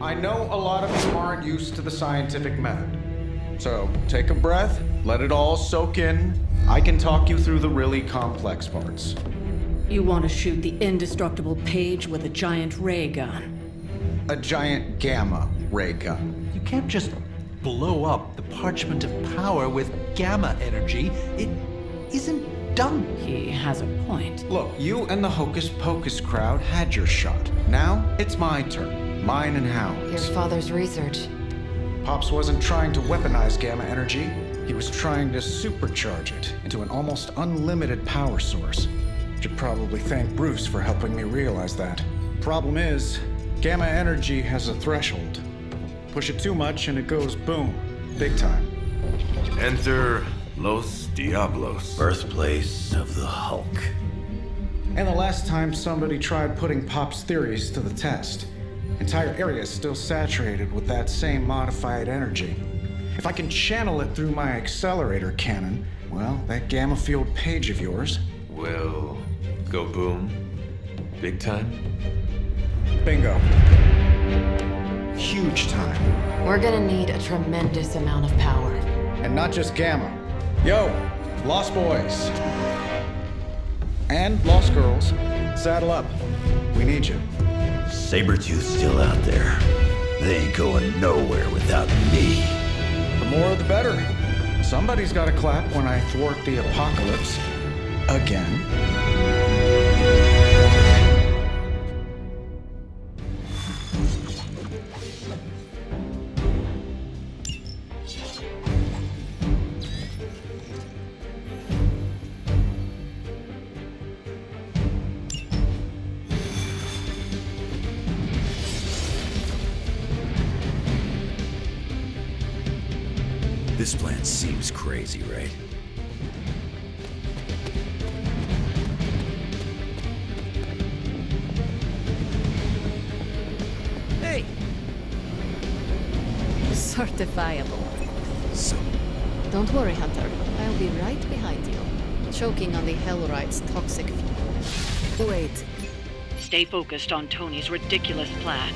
I know a lot of you aren't used to the scientific method. So, take a breath, let it all soak in. I can talk you through the really complex parts. You want to shoot the indestructible Page with a giant ray gun. A giant gamma ray gun. You can't just blow up the parchment of power with gamma energy. It isn't done. He has a point. Look, you and the Hocus Pocus crowd had your shot. Now, it's my turn. Mine and Howard's. Your father's research. Pops wasn't trying to weaponize gamma energy. He was trying to supercharge it into an almost unlimited power source. Should probably thank Bruce for helping me realize that. Problem is, gamma energy has a threshold. Push it too much and it goes boom. Big time. Enter Los Diablos. Birthplace of the Hulk. And the last time somebody tried putting Pop's theories to the test, entire area is still saturated with that same modified energy. If I can channel it through my accelerator cannon, well, that gamma field Page of yours Will go boom. Big time. bingo. Huge time. We're gonna need a tremendous amount of power. And not just gamma. Yo, Lost Boys. And Lost Girls, saddle up. We need you. Sabretooth's still out there. They ain't going nowhere without me. The more the better. Somebody's gotta clap when I thwart the apocalypse. Again. This plan seems crazy, right? Hey! Certifiable. So, Don't worry, Hunter. I'll be right behind you. Choking on the Hellrite's toxic fuel. Wait. Stay focused on Tony's ridiculous plan.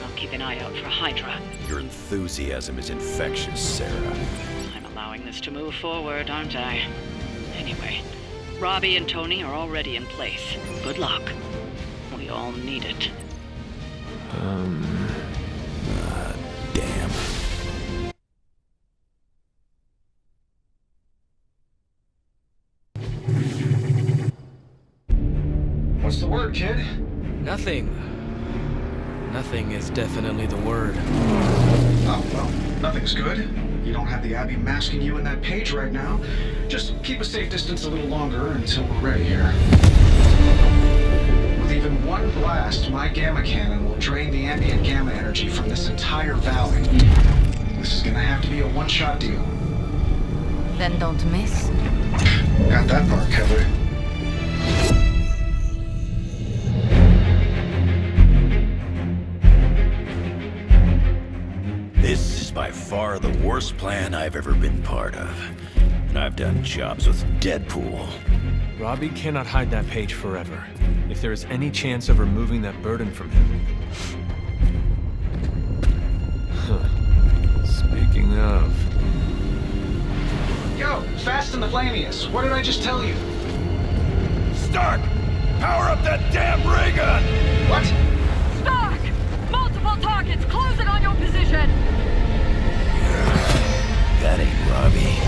I'll keep an eye out for Hydra. your enthusiasm is infectious, Sarah. I'm allowing this to move forward, aren't I? Anyway, Robbie and Tony are already in place. Good luck. We all need it. Damn. What's the word, kid? Nothing. Nothing is definitely the word. Oh, well, nothing's good. You don't have the Abbey masking you in that Page right now. Just keep a safe distance a little longer until we're ready here. With even one blast, my gamma cannon will drain the ambient gamma energy from this entire valley. This is gonna have to be a one-shot deal. Then don't miss. Got that part covered. This is by far the worst plan I've ever been part of. And I've done jobs with Deadpool. Robbie cannot hide that Page forever. If there is any chance of removing that burden from him. Speaking of... Yo, Fast and the Flamius, what did I just tell you? Stark! Power up that damn ray gun! What? Stark! Multiple targets closing on your position! That ain't Robbie.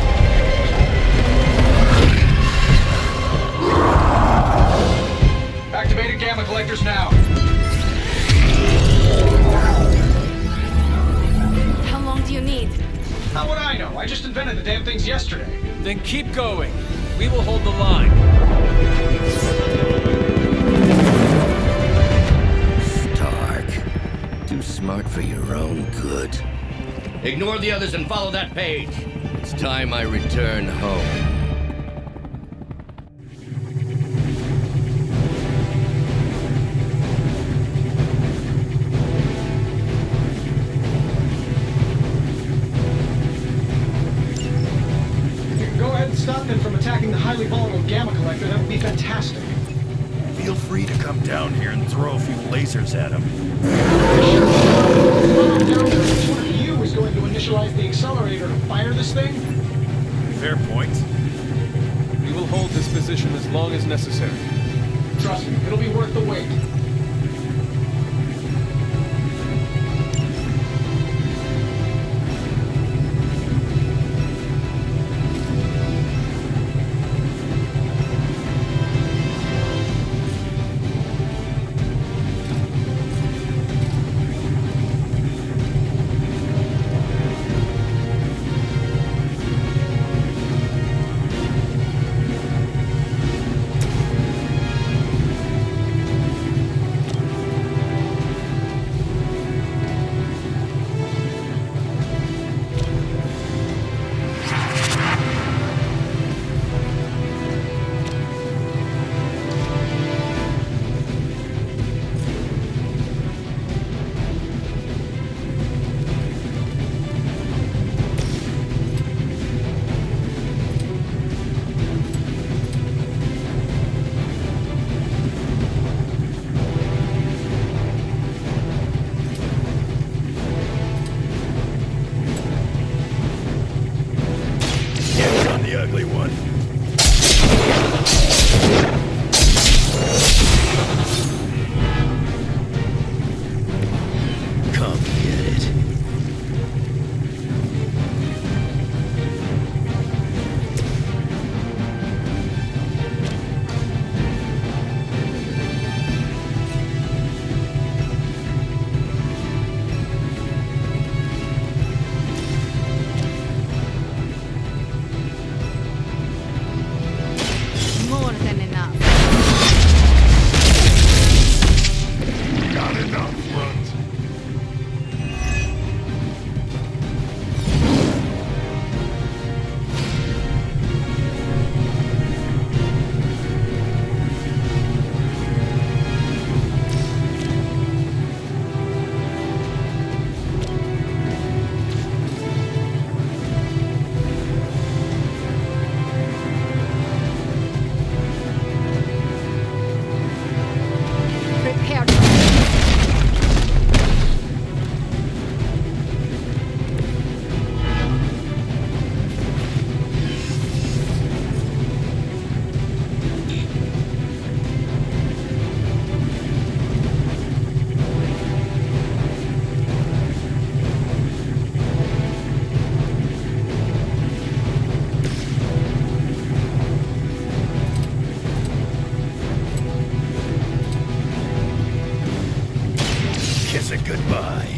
Activated gamma collectors now. How long do you need? How would I know? I just invented the damn things yesterday. Then keep going. We will hold the line. Stark. Too smart for your own good. Ignore the others and follow that Page. It's time I return home. If you can go ahead and stop them from attacking the highly volatile gamma collector, that would be fantastic. Feel free to come down here and throw a few lasers at him. Down there, which one of you is going to initialize the accelerator to fire this thing? Fair point. We will hold this position as long as necessary. Trust me, it'll be worth the wait. Ugly one. Come get it. More than enough. Not enough, runt. Prepare. Kiss it goodbye.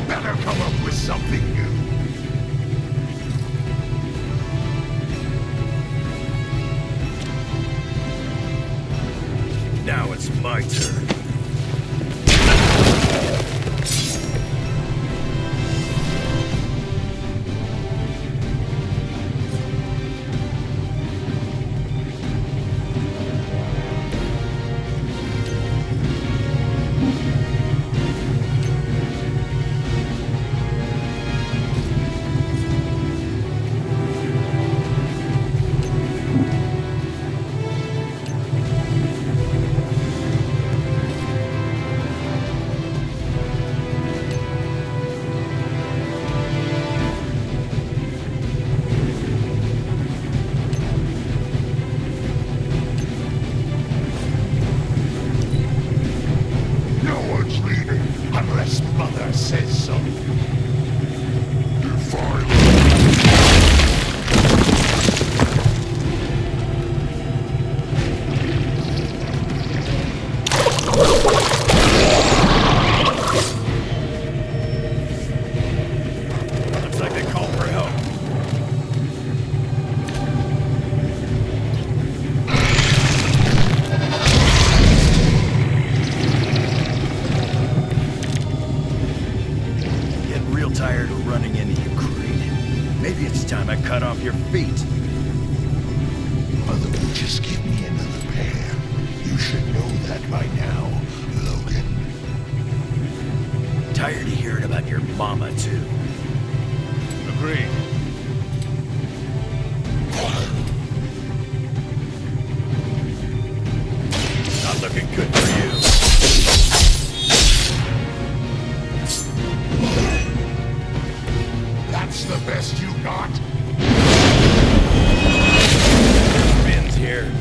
Better come up with something new. Now it's my turn. No one's leaving unless Mother says so. Looks like they called for help. Getting real tired of running into you, Creed. Maybe it's time I cut off your feet. Mother would just give me another pair. You should know that by now, Logan. Tired of hearing about your mama, too. Agreed. That's the best you got? Spins here.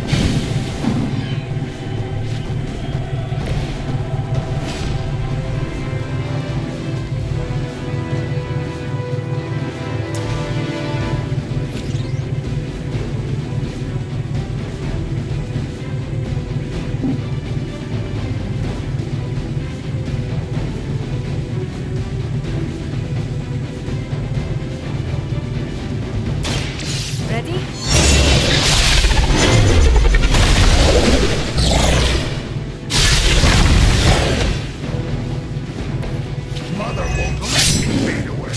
Ready? Mother won't let me fade away.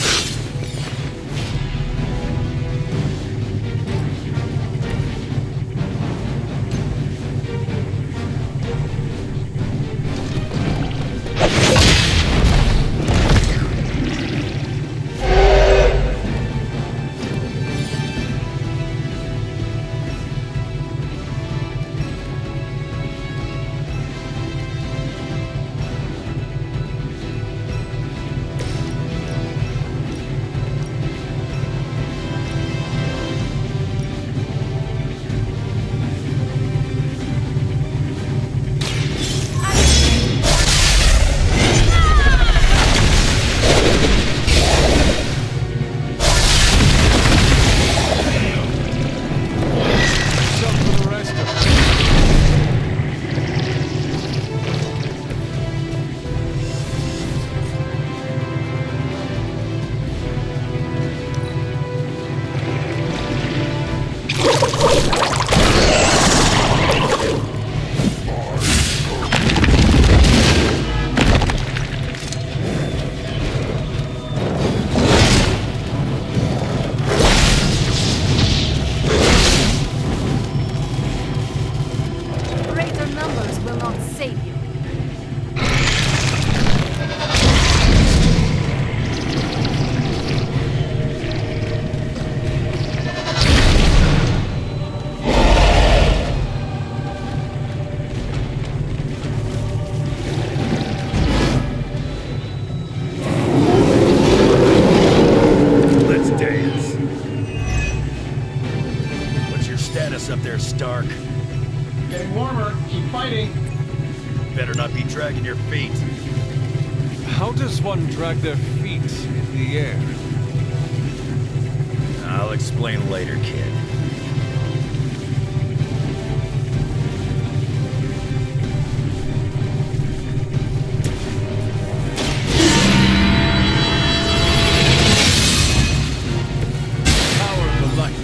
Greater numbers will not save you. Let's dance. What's your status up there, Stark? Getting warmer. Keep fighting. Better not be dragging your feet. How does one drag their feet in the air? I'll explain later, kid. Power of the light.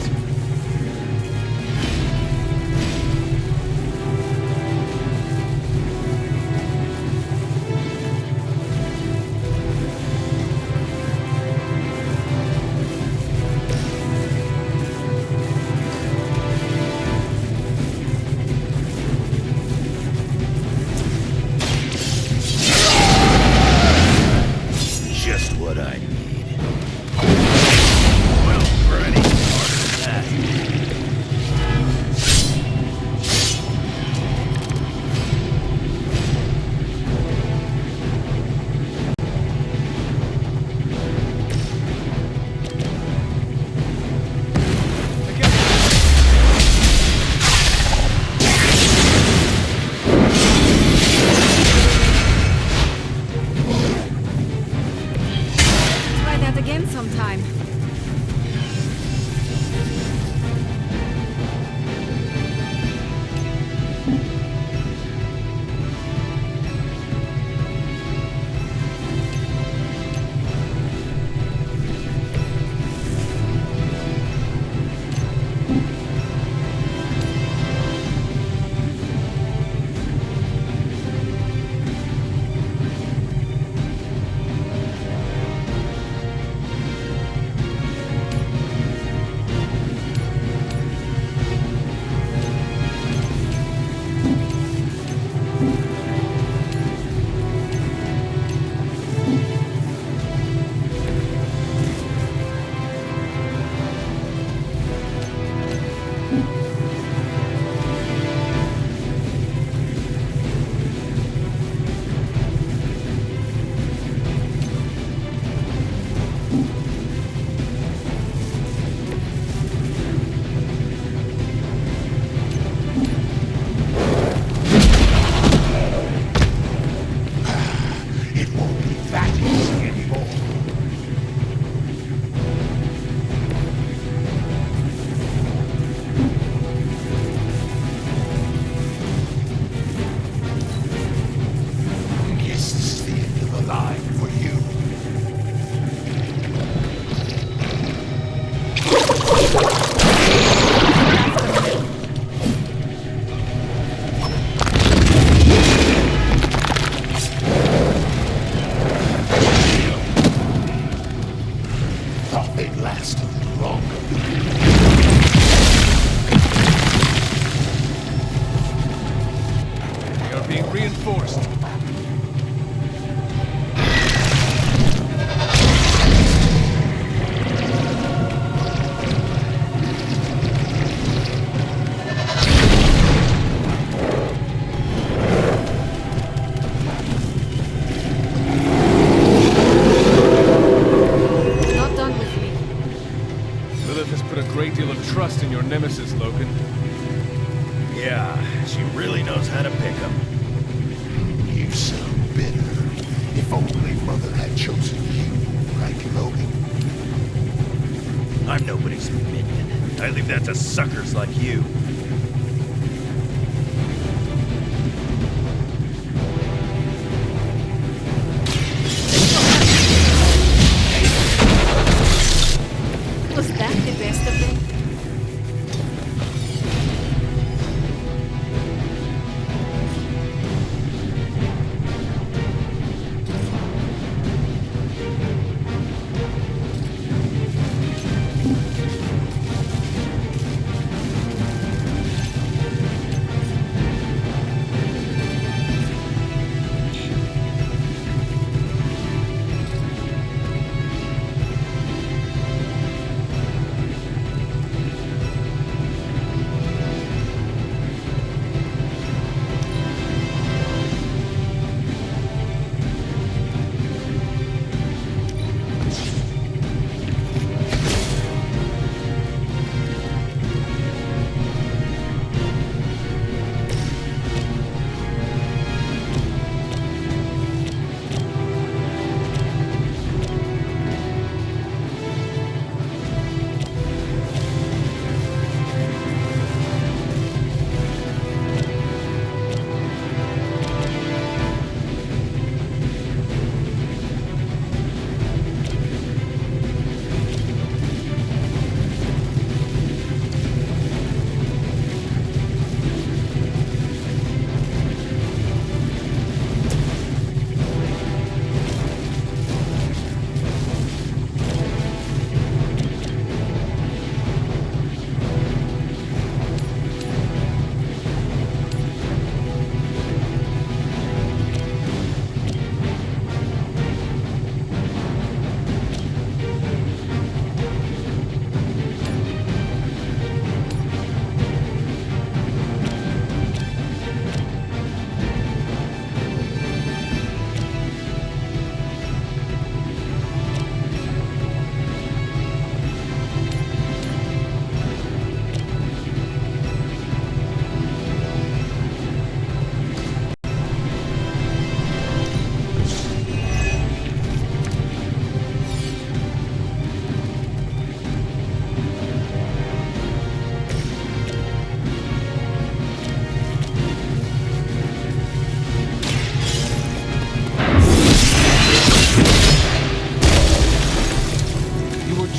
They'd last longer. We are being reinforced. Not done with me. Lilith has put a great deal of trust in your nemesis, Logan. Yeah, she really knows how to pick 'em. You sound bitter. If only Mother had chosen you, right, Logan? I'm nobody's minion. I leave that to suckers like you. Was that the best of them?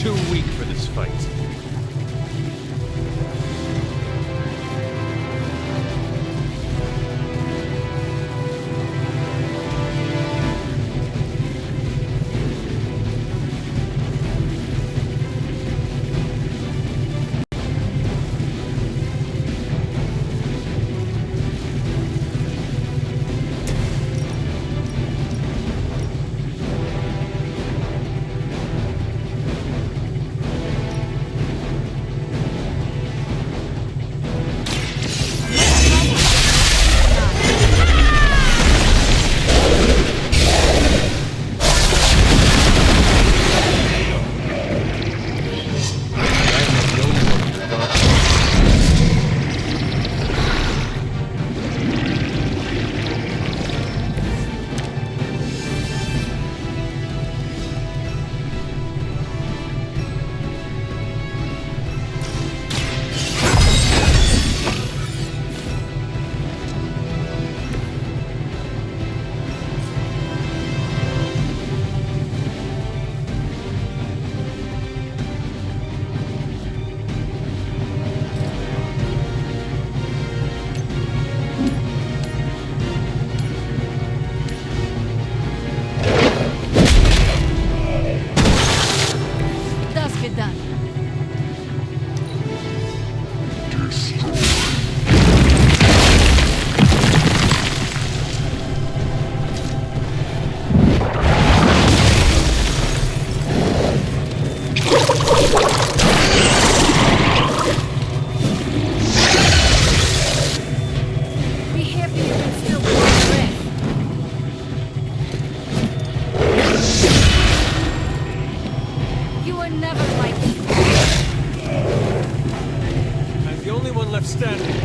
Too weak for this fight. were never like me. I'm the only one left standing.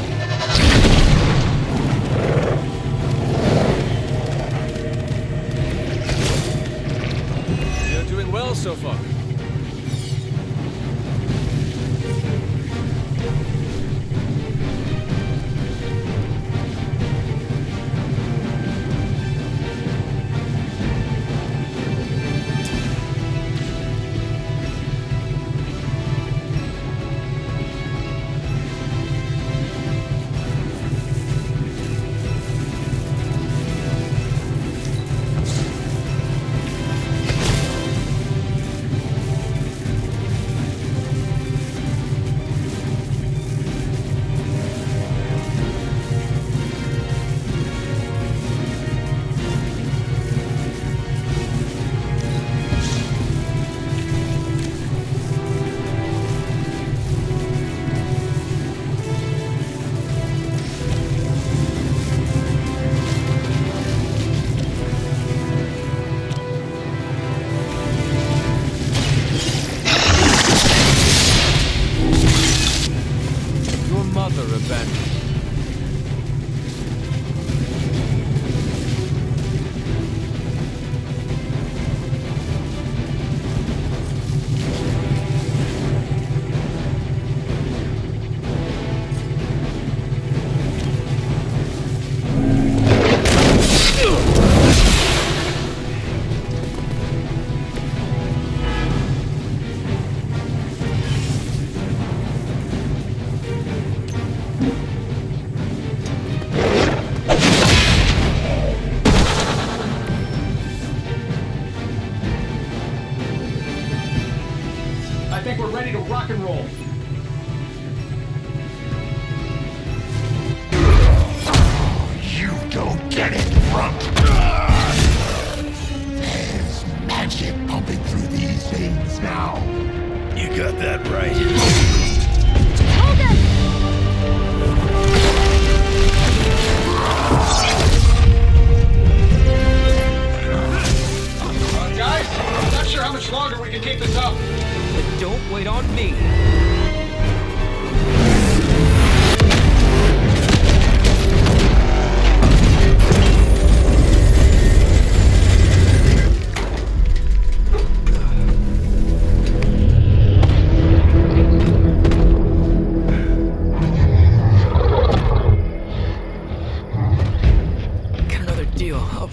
You're doing well so far.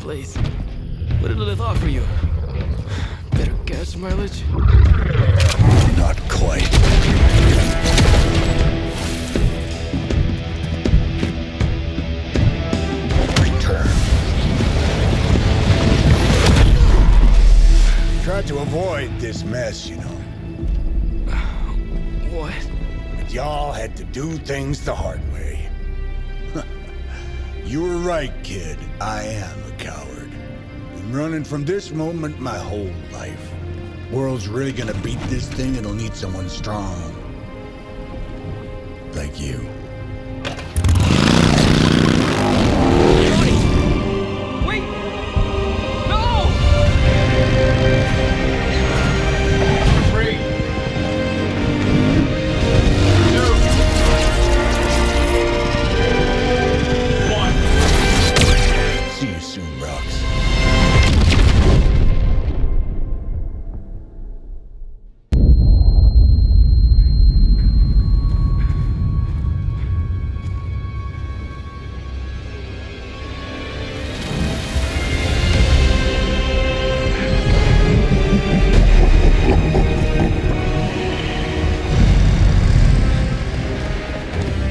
Please. What did Lilith offer you? Better gas mileage? Not quite. Return. Tried to avoid this mess, you know. What? But y'all had to do things the hard way. You were right, kid. I am a coward. Been running from this moment my whole life. World's really gonna beat this thing, it'll need someone strong. Like you. Wait! No! 3, 2, 1. See you soon, Rox.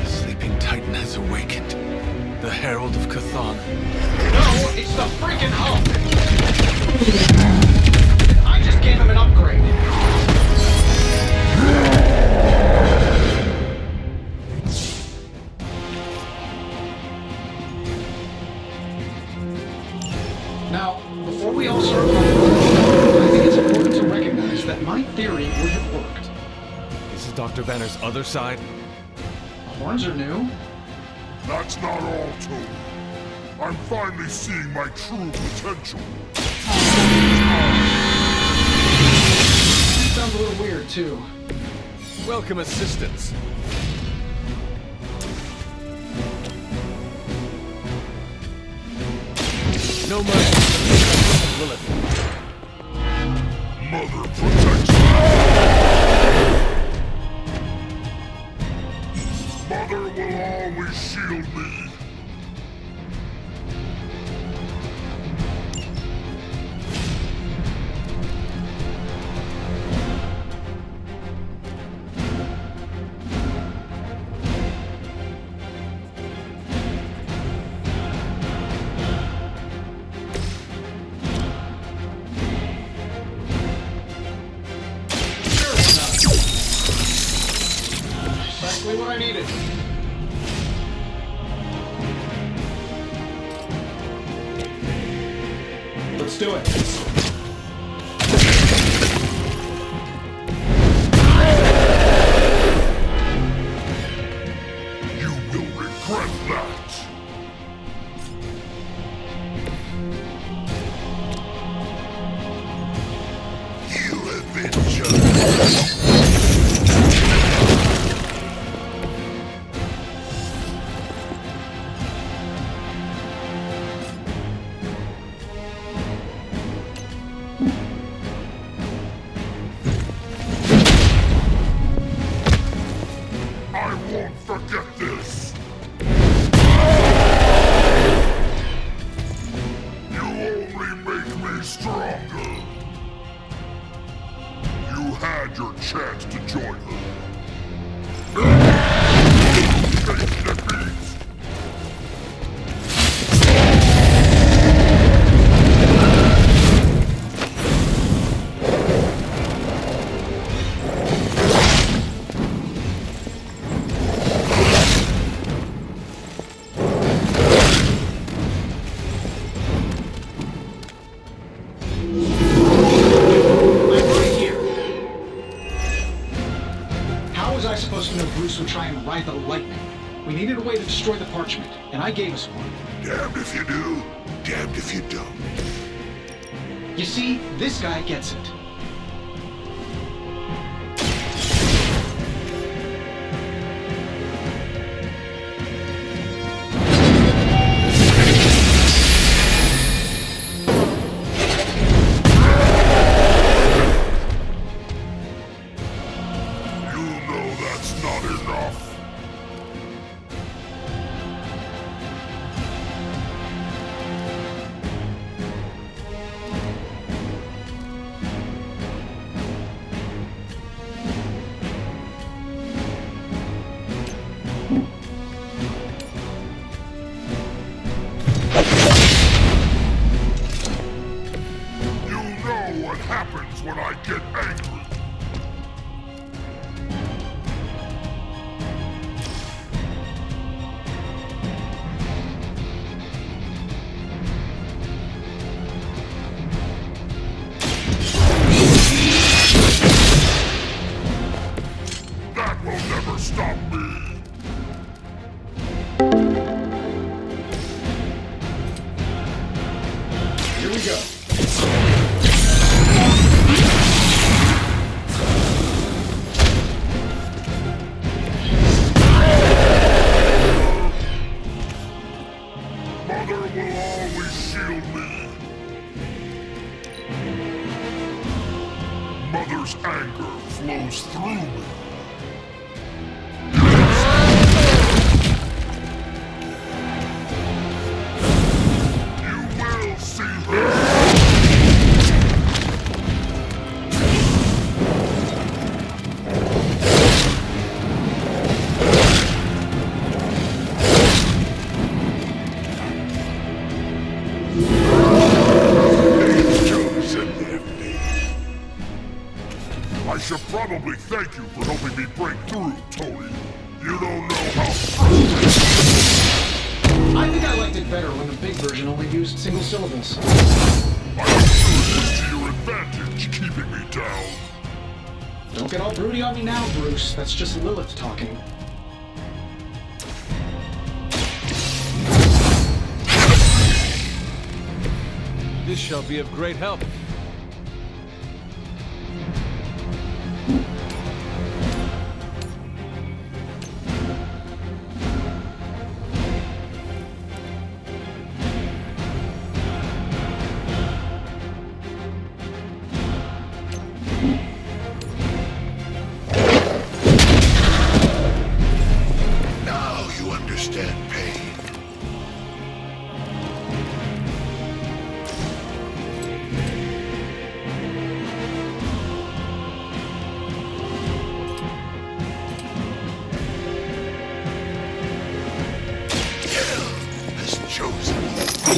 Sleeping Titan has awakened. The Herald of Chthon. No, it's the freaking Hulk! I just gave him an upgrade. Now, before we all start I think it's important to recognize that my theory would have worked. This is Dr. Banner's other side. Horns are new. That's not all, too. I'm finally seeing my true potential. Sounds a little weird, too. Welcome assistance. No mercy. Lilith. Mother protects me. Mother will always shield me. Exactly what I needed. Let's do it. You will regret that. You have been judged. I won't forget this. You only make me stronger. You had your chance to join them. Face defeat. How was I supposed to know Bruce would try and ride the lightning? We needed a way to destroy the parchment, and I gave us one. Damned if you do, damned if you don't. You see, this guy gets it. You know that's not enough. You know what happens when I get angry. That will never stop me. Here we go. Mother will always shield me. Mother's anger flows through me. You will see her. Angels and their fate. I should probably thank you for helping me break through, Tony. You don't know how frustrating. I think I liked it better when the big version only used single syllables. I'm sure it was to your advantage keeping me down. Don't get all broody on me now, Bruce. That's just Lilith talking. This shall be of great help. I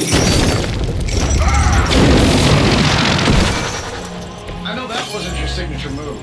know that wasn't your signature move.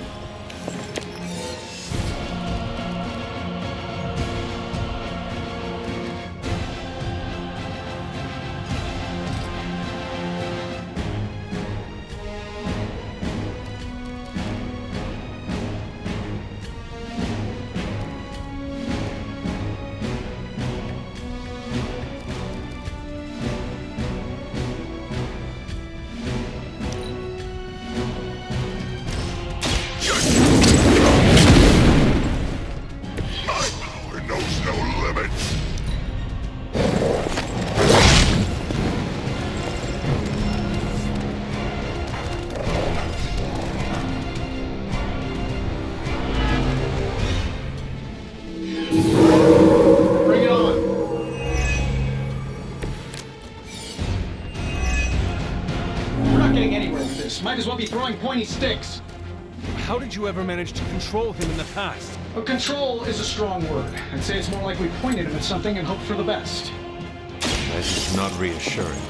Might as well be throwing pointy sticks. How did you ever manage to control him in the past? Well, control is a strong word. I'd say it's more like we pointed him at something and hoped for the best. That is not reassuring.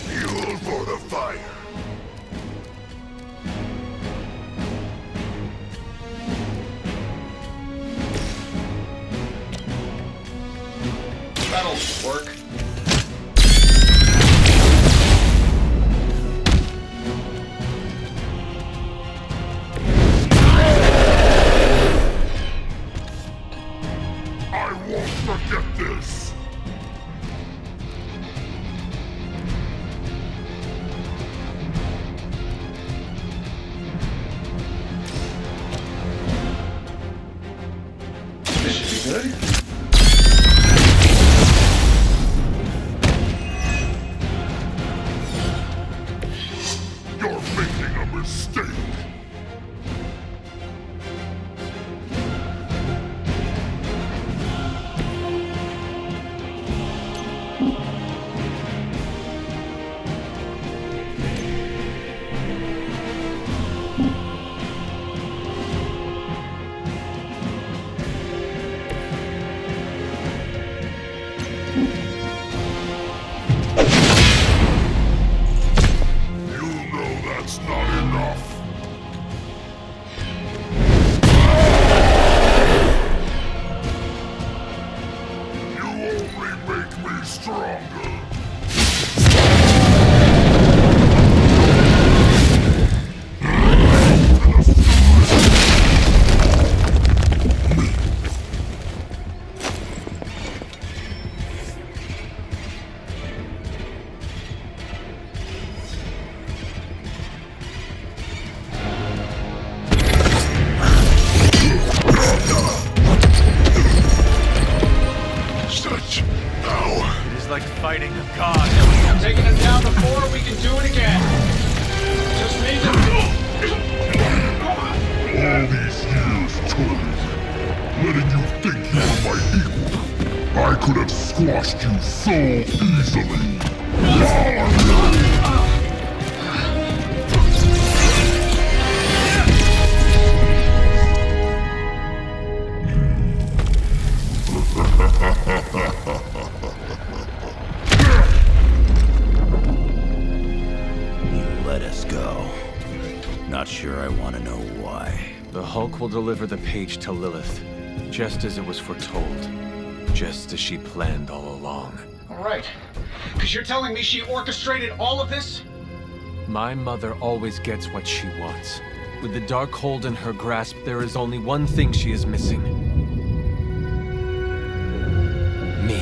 Fuel for the fire. That'll work. I won't forget this. This should be good. You're making a mistake. That's not enough. You only make me stronger. Like fighting a god. I'm taking him down before we can do it again. Just need to... All these years, Tony, letting you think you were my equal. I could have squashed you so easily. Not sure I want to know why. The Hulk will deliver the page to Lilith, just as it was foretold. Just as she planned all along. All right. Because you're telling me she orchestrated all of this? My mother always gets what she wants. With the Darkhold in her grasp, there is only one thing she is missing. Me.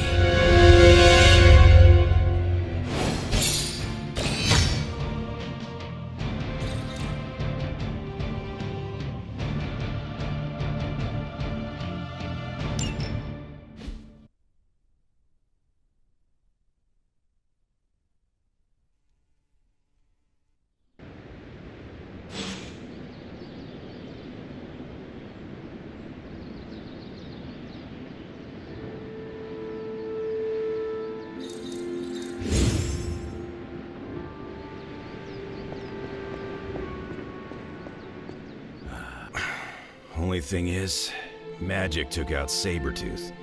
Only thing is, magic took out Sabretooth.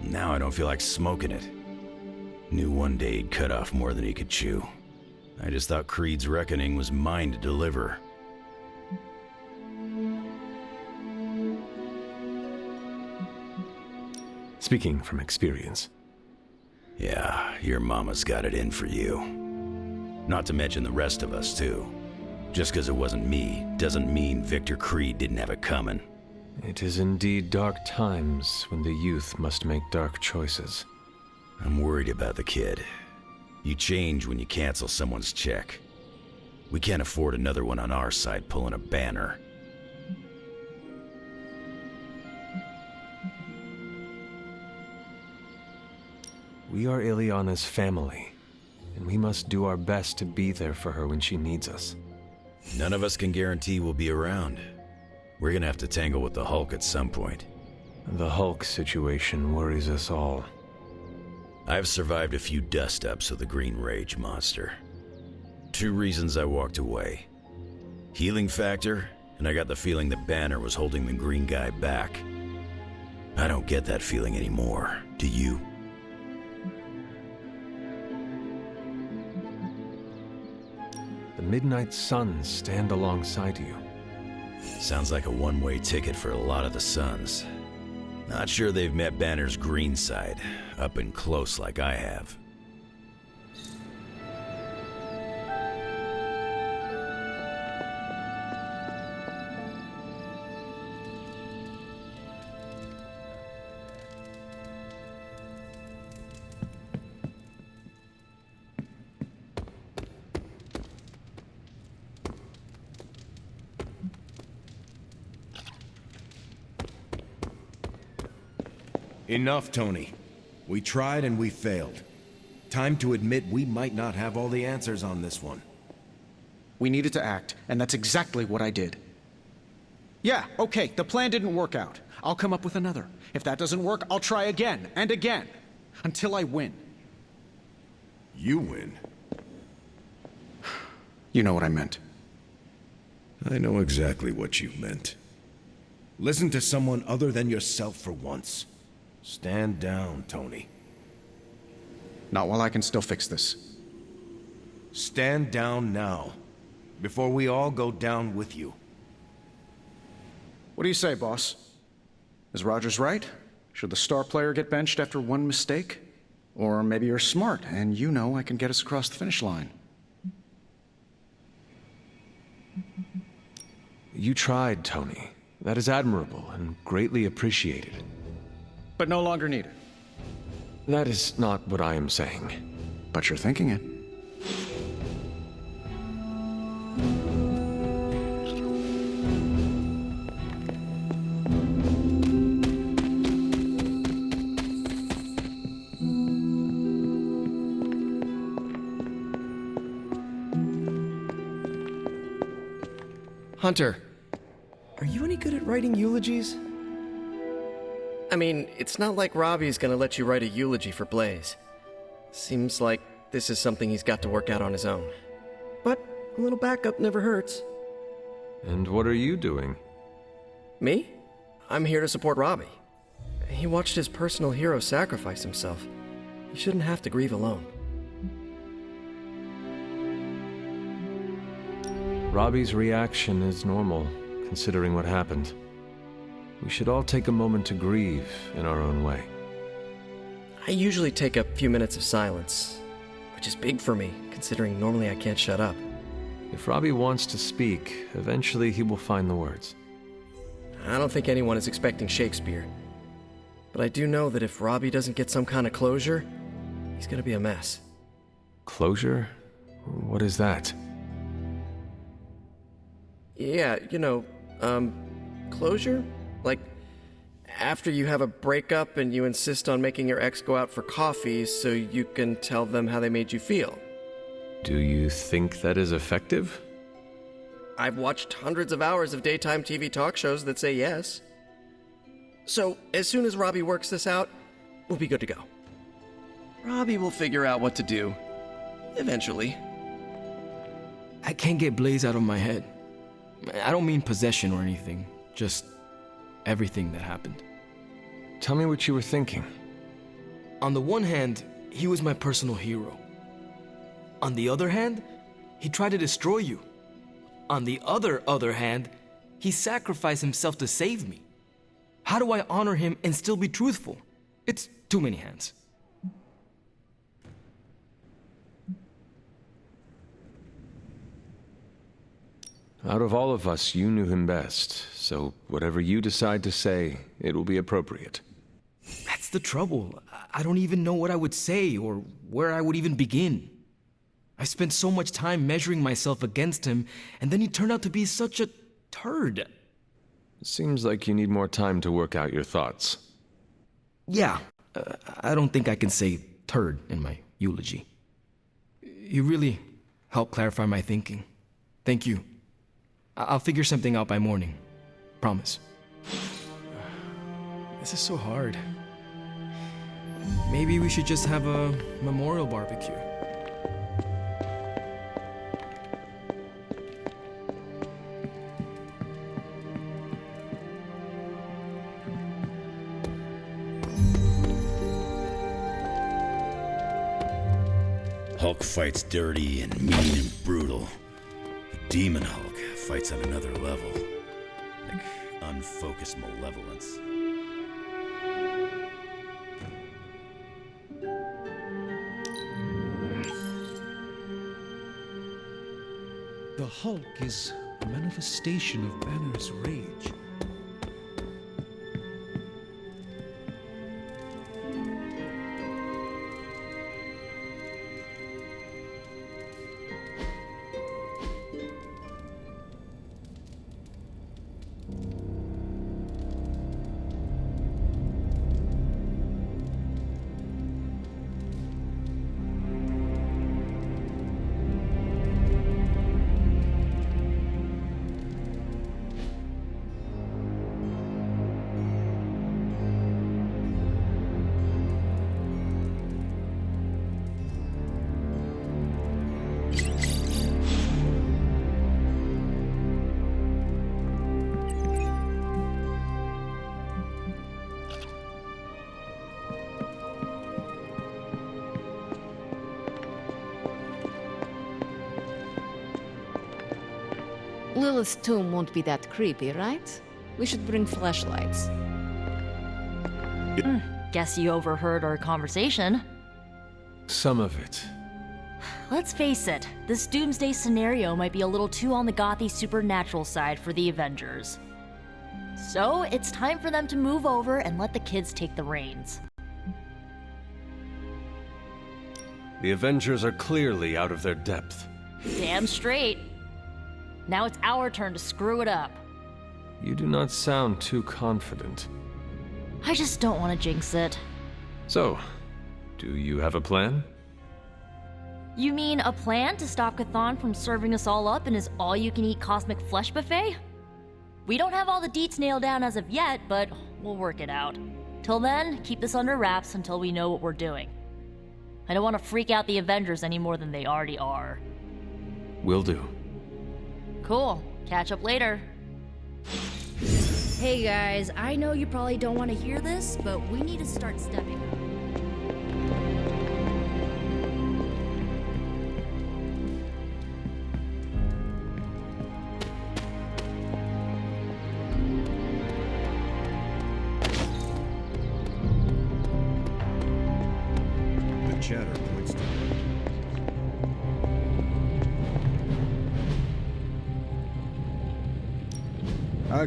Now I don't feel like smoking it. Knew one day he'd cut off more than he could chew. I just thought Creed's reckoning was mine to deliver. Speaking from experience. Yeah, your mama's got it in for you. Not to mention the rest of us, too. Just because it wasn't me doesn't mean Victor Creed didn't have it coming. It is indeed dark times when the youth must make dark choices. I'm worried about the kid. You change when you cancel someone's check. We can't afford another one on our side pulling a banner. We are Ileana's family, and we must do our best to be there for her when she needs us. None of us can guarantee we'll be around. We're gonna have to tangle with the Hulk at some point. The Hulk situation worries us all. I've survived a few dust-ups with the Green Rage monster. 2 reasons I walked away. Healing factor, and I got the feeling that Banner was holding the green guy back. I don't get that feeling anymore, do you? The Midnight Suns stand alongside you. Sounds like a one-way ticket for a lot of the Suns. Not sure they've met Banner's green side, up and close like I have. Enough, Tony. We tried and we failed. Time to admit we might not have all the answers on this one. We needed to act, and that's exactly what I did. Yeah, okay, the plan didn't work out. I'll come up with another. If that doesn't work, I'll try again and again. Until I win. You win? You know what I meant. I know exactly what you meant. Listen to someone other than yourself for once. Stand down, Tony. Not while I can still fix this. Stand down now, before we all go down with you. What do you say, boss? Is Rogers right? Should the star player get benched after one mistake? Or maybe you're smart, and you know I can get us across the finish line. You tried, Tony. That is admirable and greatly appreciated. But no longer needed. That is not what I am saying. But you're thinking it. Hunter, are you any good at writing eulogies? I mean, it's not like Robbie's gonna let you write a eulogy for Blaze. Seems like this is something he's got to work out on his own. But a little backup never hurts. And what are you doing? Me? I'm here to support Robbie. He watched his personal hero sacrifice himself. He shouldn't have to grieve alone. Robbie's reaction is normal, considering what happened. We should all take a moment to grieve in our own way. I usually take a few minutes of silence, which is big for me, considering normally I can't shut up. If Robbie wants to speak, eventually he will find the words. I don't think anyone is expecting Shakespeare. But I do know that if Robbie doesn't get some kind of closure, he's gonna be a mess. Closure? What is that? Yeah, closure? Like, after you have a breakup and you insist on making your ex go out for coffee so you can tell them how they made you feel. Do you think that is effective? I've watched hundreds of hours of daytime TV talk shows that say yes. So, as soon as Robbie works this out, we'll be good to go. Robbie will figure out what to do. Eventually. I can't get Blaze out of my head. I don't mean possession or anything. Just everything that happened. Tell me what you were thinking. On the one hand, he was my personal hero. On the other hand, he tried to destroy you. On the other hand, he sacrificed himself to save me. How do I honor him and still be truthful? It's too many hands. Out of all of us, you knew him best, so whatever you decide to say, it will be appropriate. That's the trouble. I don't even know what I would say or where I would even begin. I spent so much time measuring myself against him, and then he turned out to be such a turd. Seems like you need more time to work out your thoughts. Yeah, I don't think I can say turd in my eulogy. You really helped clarify my thinking. Thank you. I'll figure something out by morning. Promise. This is so hard. Maybe we should just have a memorial barbecue. Hulk fights dirty and mean and brutal. The Demon Hulk fights on another level. Like unfocused malevolence. The Hulk is a manifestation of Banner's rage. Lilith's tomb won't be that creepy, right? We should bring flashlights. Guess you overheard our conversation. Some of it. Let's face it, this doomsday scenario might be a little too on the gothy supernatural side for the Avengers. So it's time for them to move over and let the kids take the reins. The Avengers are clearly out of their depth. Damn straight. Now it's our turn to screw it up. You do not sound too confident. I just don't want to jinx it. So, do you have a plan? You mean a plan to stop Chthon from serving us all up in his all-you-can-eat cosmic flesh buffet? We don't have all the deets nailed down as of yet, but we'll work it out. Till then, keep this under wraps until we know what we're doing. I don't want to freak out the Avengers any more than they already are. Will do. Cool. Catch up later. Hey guys, I know you probably don't want to hear this, but we need to start stepping up. The chatter points to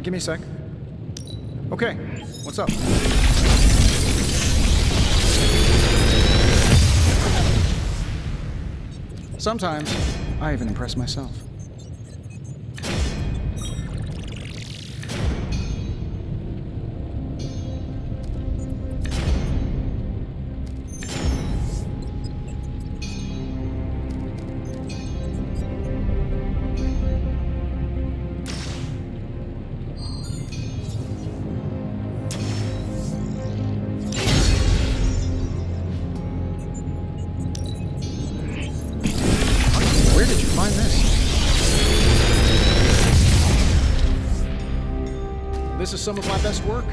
give me a sec. Okay, what's up? Sometimes, I even impress myself. Where did you find this? This is some of my best work.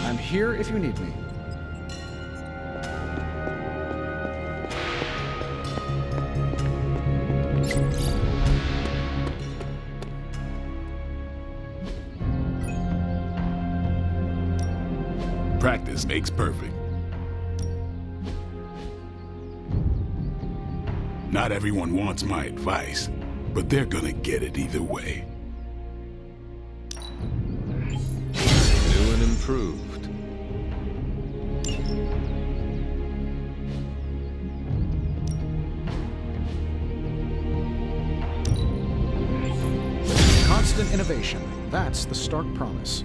I'm here if you need me. Practice makes perfect. Not everyone wants my advice, but they're gonna get it either way. New and improved. Constant innovation. That's the stark promise.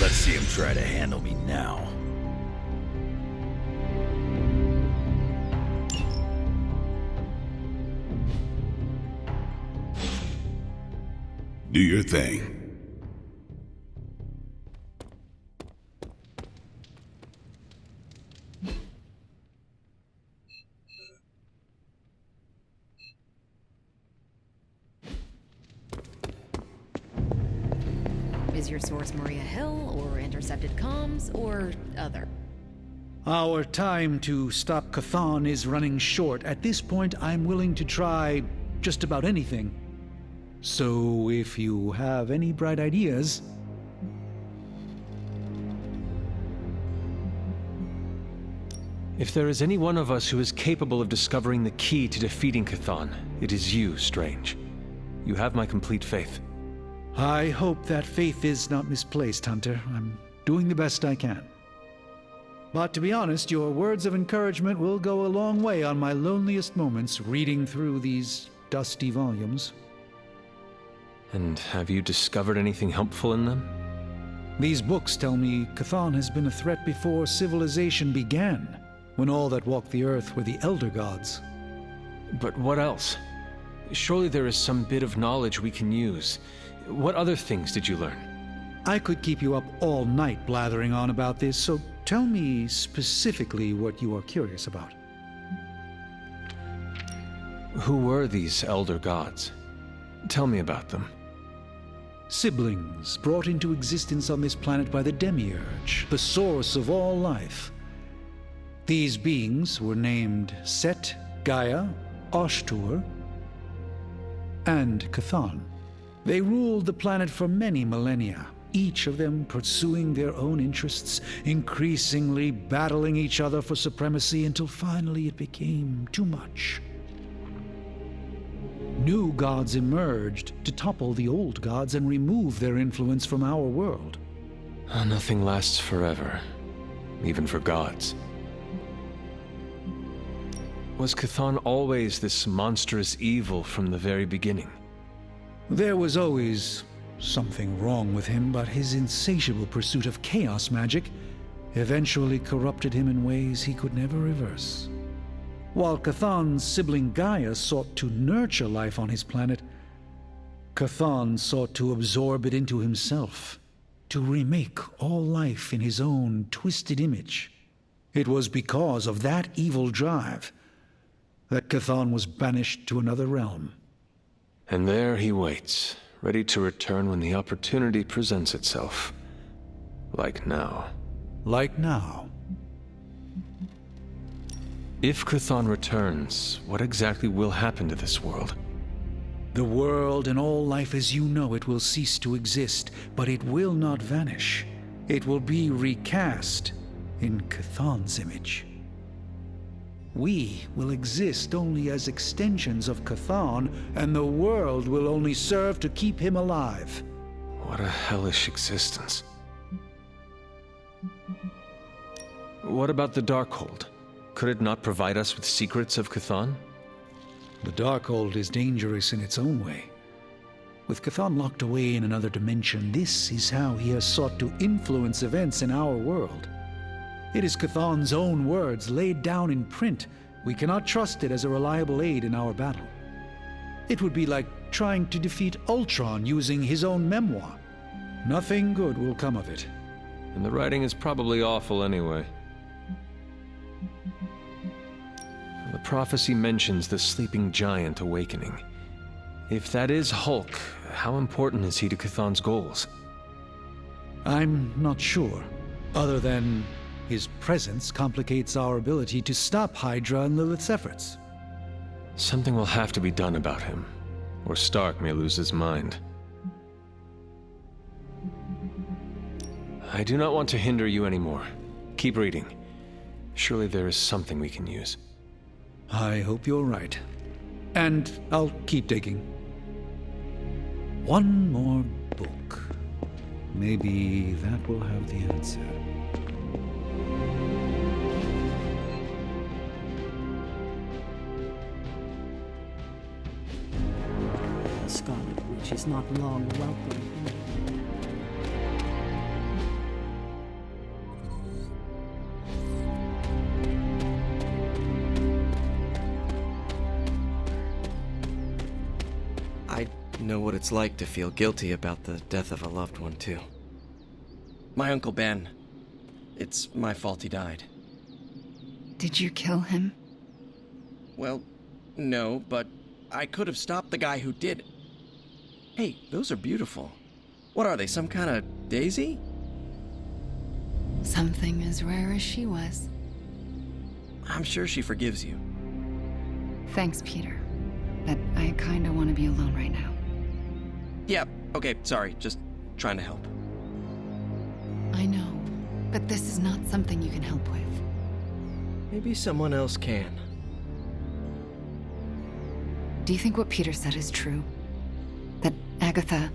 Let's see him try to handle me now. Do your thing. Is your source Maria Hill, or intercepted comms, or other? Our time to stop Chthon is running short. At this point, I'm willing to try just about anything. So if you have any bright ideas... If there is any one of us who is capable of discovering the key to defeating Chthon, it is you, Strange. You have my complete faith. I hope that faith is not misplaced, Hunter. I'm doing the best I can. But to be honest, your words of encouragement will go a long way on my loneliest moments reading through these dusty volumes. And have you discovered anything helpful in them? These books tell me Chthon has been a threat before civilization began, when all that walked the earth were the Elder Gods. But what else? Surely there is some bit of knowledge we can use. What other things did you learn? I could keep you up all night blathering on about this, so tell me specifically what you are curious about. Who were these Elder Gods? Tell me about them. Siblings brought into existence on this planet by the Demiurge, the source of all life. These beings were named Set, Gaia, Ashtur, and Chthon. They ruled the planet for many millennia, each of them pursuing their own interests, increasingly battling each other for supremacy until finally it became too much. New gods emerged to topple the old gods and remove their influence from our world. Nothing lasts forever, even for gods. Was Chthon always this monstrous evil from the very beginning? There was always something wrong with him, but his insatiable pursuit of chaos magic eventually corrupted him in ways he could never reverse. While Chthon's sibling Gaia sought to nurture life on his planet, Chthon sought to absorb it into himself, to remake all life in his own twisted image. It was because of that evil drive that Chthon was banished to another realm. And there he waits, ready to return when the opportunity presents itself. Like now. Like now. If Chthon returns, what exactly will happen to this world? The world and all life as you know it will cease to exist, but it will not vanish. It will be recast in Chthon's image. We will exist only as extensions of Chthon, and the world will only serve to keep him alive. What a hellish existence. What about the Darkhold? Could it not provide us with secrets of Chthon? The Darkhold is dangerous in its own way. With Chthon locked away in another dimension, this is how he has sought to influence events in our world. It is Chthon's own words laid down in print. We cannot trust it as a reliable aid in our battle. It would be like trying to defeat Ultron using his own memoir. Nothing good will come of it. And the writing is probably awful anyway. The prophecy mentions the sleeping giant awakening. If that is Hulk, how important is he to Chthon's goals? I'm not sure, other than his presence complicates our ability to stop Hydra and Lilith's efforts. Something will have to be done about him, or Stark may lose his mind. I do not want to hinder you anymore. Keep reading. Surely there is something we can use. I hope you're right. And I'll keep digging. One more book. Maybe that will have the answer. The Scarlet Witch is not long welcome. I know what it's like to feel guilty about the death of a loved one, too. My Uncle Ben. It's my fault he died. Did you kill him? Well, no, but I could have stopped the guy who did. Hey, those are beautiful. What are they, some kind of daisy? Something as rare as she was. I'm sure she forgives you. Thanks, Peter. But I kinda want to be alone right now. Yeah, okay, sorry, just trying to help. I know, but this is not something you can help with. Maybe someone else can. Do you think what Peter said is true? That Agatha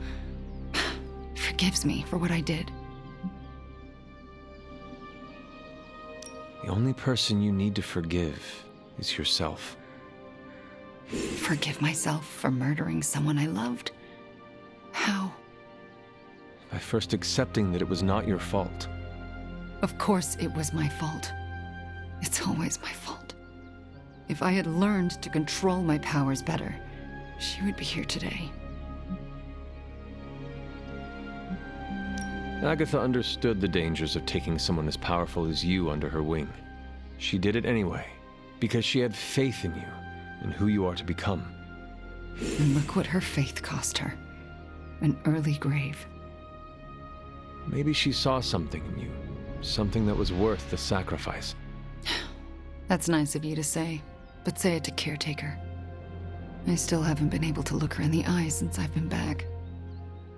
forgives me for what I did? The only person you need to forgive is yourself. Forgive myself for murdering someone I loved? How? By first accepting that it was not your fault. Of course it was my fault. It's always my fault. If I had learned to control my powers better, she would be here today. Agatha understood the dangers of taking someone as powerful as you under her wing. She did it anyway, because she had faith in you and who you are to become. And look what her faith cost her. An early grave. Maybe she saw something in you, something that was worth the sacrifice. That's nice of you to say, but say it to Caretaker. I still haven't been able to look her in the eye since I've been back.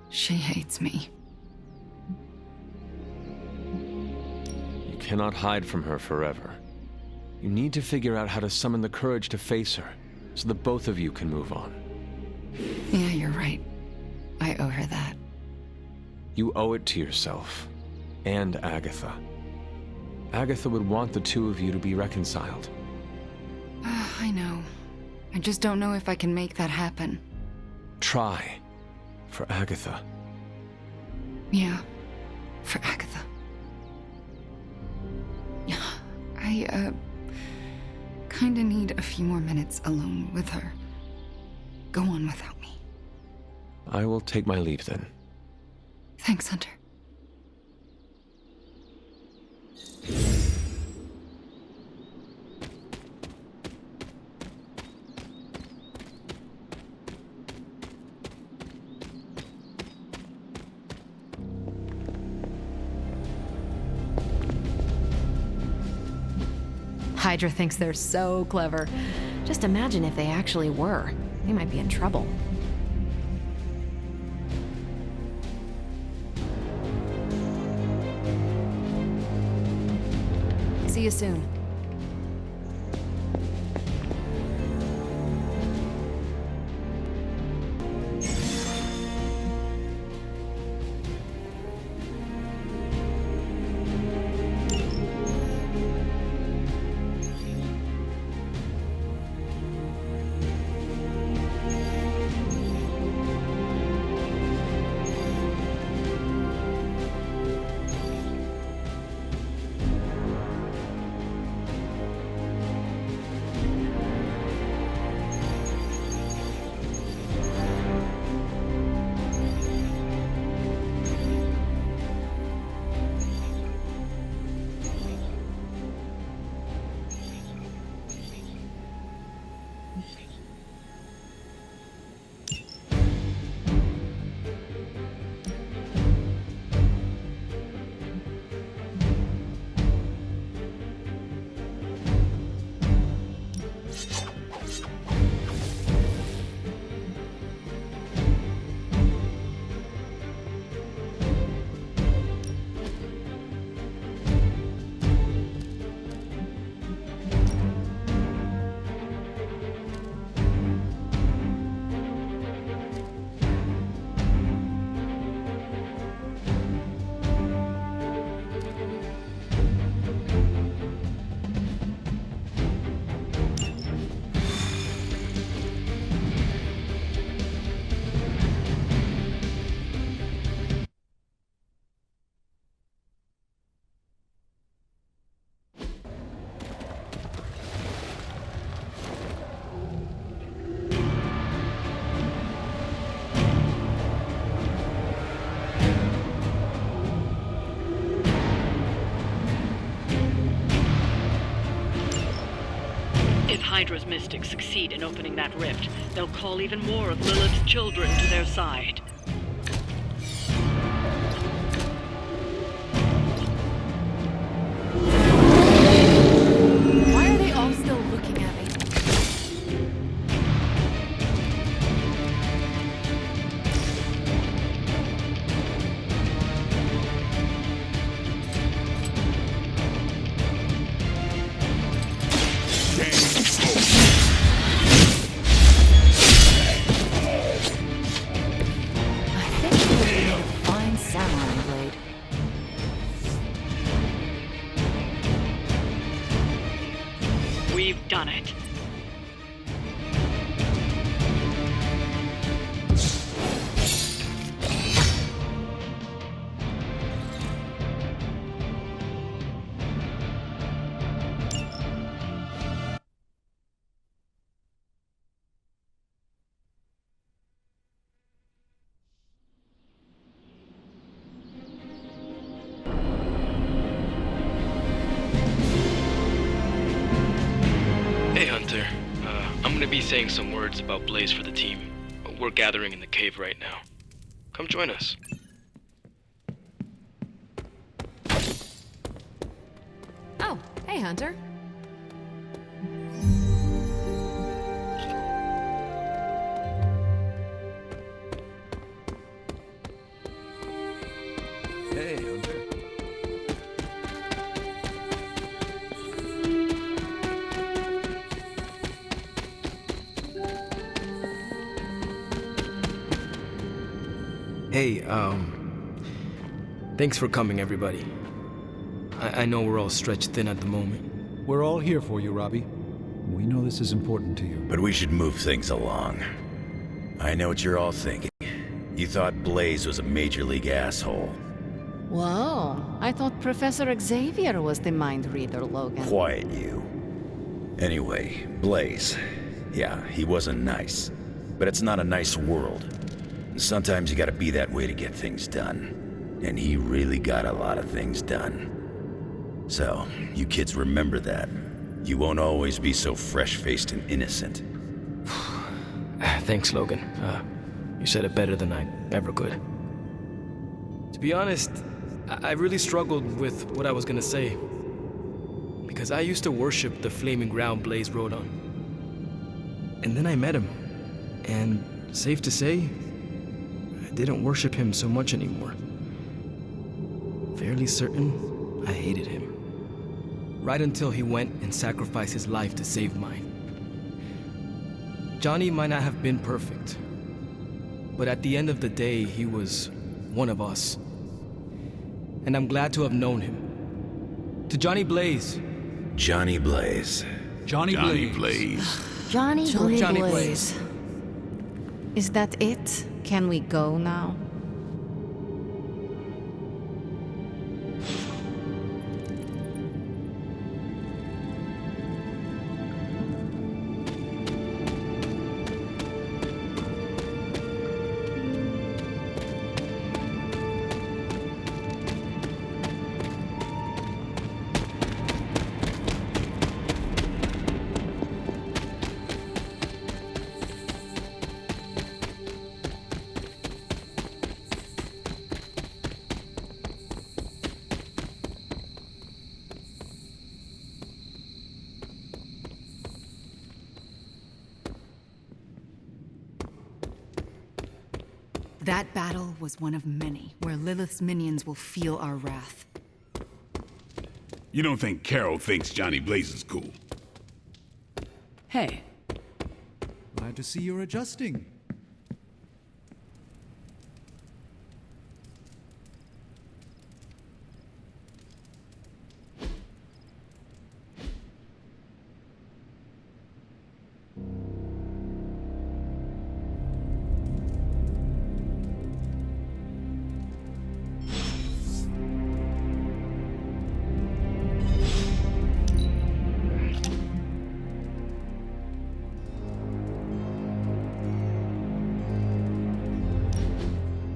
She hates me. You cannot hide from her forever. You need to figure out how to summon the courage to face her, so that both of you can move on. Yeah, you're right. I owe her that. You owe it to yourself, and Agatha. Agatha would want the two of you to be reconciled. I know. I just don't know if I can make that happen. Try. For Agatha. Yeah, for Agatha. I, kinda need a few more minutes alone with her. Go on without me. I will take my leave then. Thanks, Hunter. Hydra thinks they're so clever. Just imagine if they actually were. They might be in trouble. See you soon. Hydra's mystics succeed in opening that rift, they'll call even more of Lilith's children to their side. Why are they all still looking at me? We've done it. Hey, Hunter. I'm gonna be saying some words about Blaze for the team. We're gathering in the cave right now. Come join us. Oh, hey, Hunter. Hey, Hunter. Hey, thanks for coming, everybody. I know we're all stretched thin at the moment. We're all here for you, Robbie. We know this is important to you. But we should move things along. I know what you're all thinking. You thought Blaze was a major league asshole. Whoa, I thought Professor Xavier was the mind reader, Logan. Quiet you. Anyway, Blaze. Yeah, he wasn't nice. But it's not a nice world. Sometimes you gotta be that way to get things done. And he really got a lot of things done. So, you kids remember that. You won't always be so fresh-faced and innocent. Thanks, Logan. You said it better than I ever could. To be honest, I really struggled with what I was gonna say. Because I used to worship the flaming ground Blaze rode on. And then I met him. And safe to say, I didn't worship him so much anymore. Fairly certain I hated him. Right until he went and sacrificed his life to save mine. Johnny might not have been perfect, but at the end of the day, he was one of us. And I'm glad to have known him. To Johnny Blaze. Johnny Blaze. Johnny Blaze. Johnny Johnny Blaze. Is that it? Can we go now? That battle was one of many, where Lilith's minions will feel our wrath. You don't think Carol thinks Johnny Blaze is cool? Hey. Glad to see you're adjusting.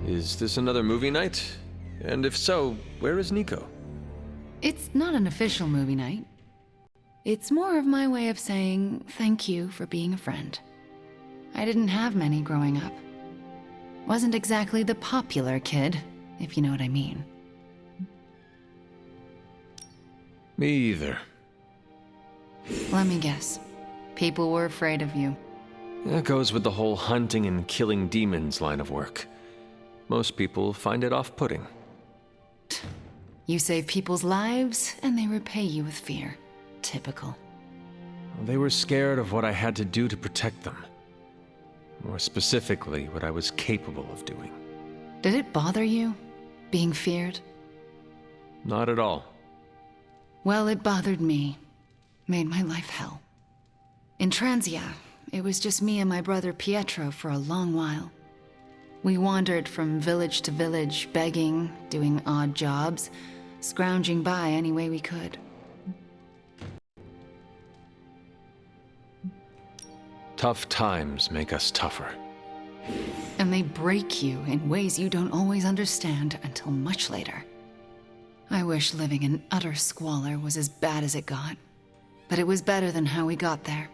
Is this another movie night? And if so, where is Nico? It's not an official movie night. It's more of my way of saying thank you for being a friend. I didn't have many growing up. Wasn't exactly the popular kid, if you know what I mean. Me either. Let me guess. People were afraid of you. That goes with the whole hunting and killing demons line of work. Most people find it off-putting. You save people's lives, and they repay you with fear. Typical. They were scared of what I had to do to protect them. More specifically, what I was capable of doing. Did it bother you, being feared? Not at all. Well, it bothered me. Made my life hell. In Transia, it was just me and my brother Pietro for a long while. We wandered from village to village, begging, doing odd jobs, scrounging by any way we could. Tough times make us tougher. And they break you in ways you don't always understand until much later. I wish living in utter squalor was as bad as it got. But it was better than how we got there.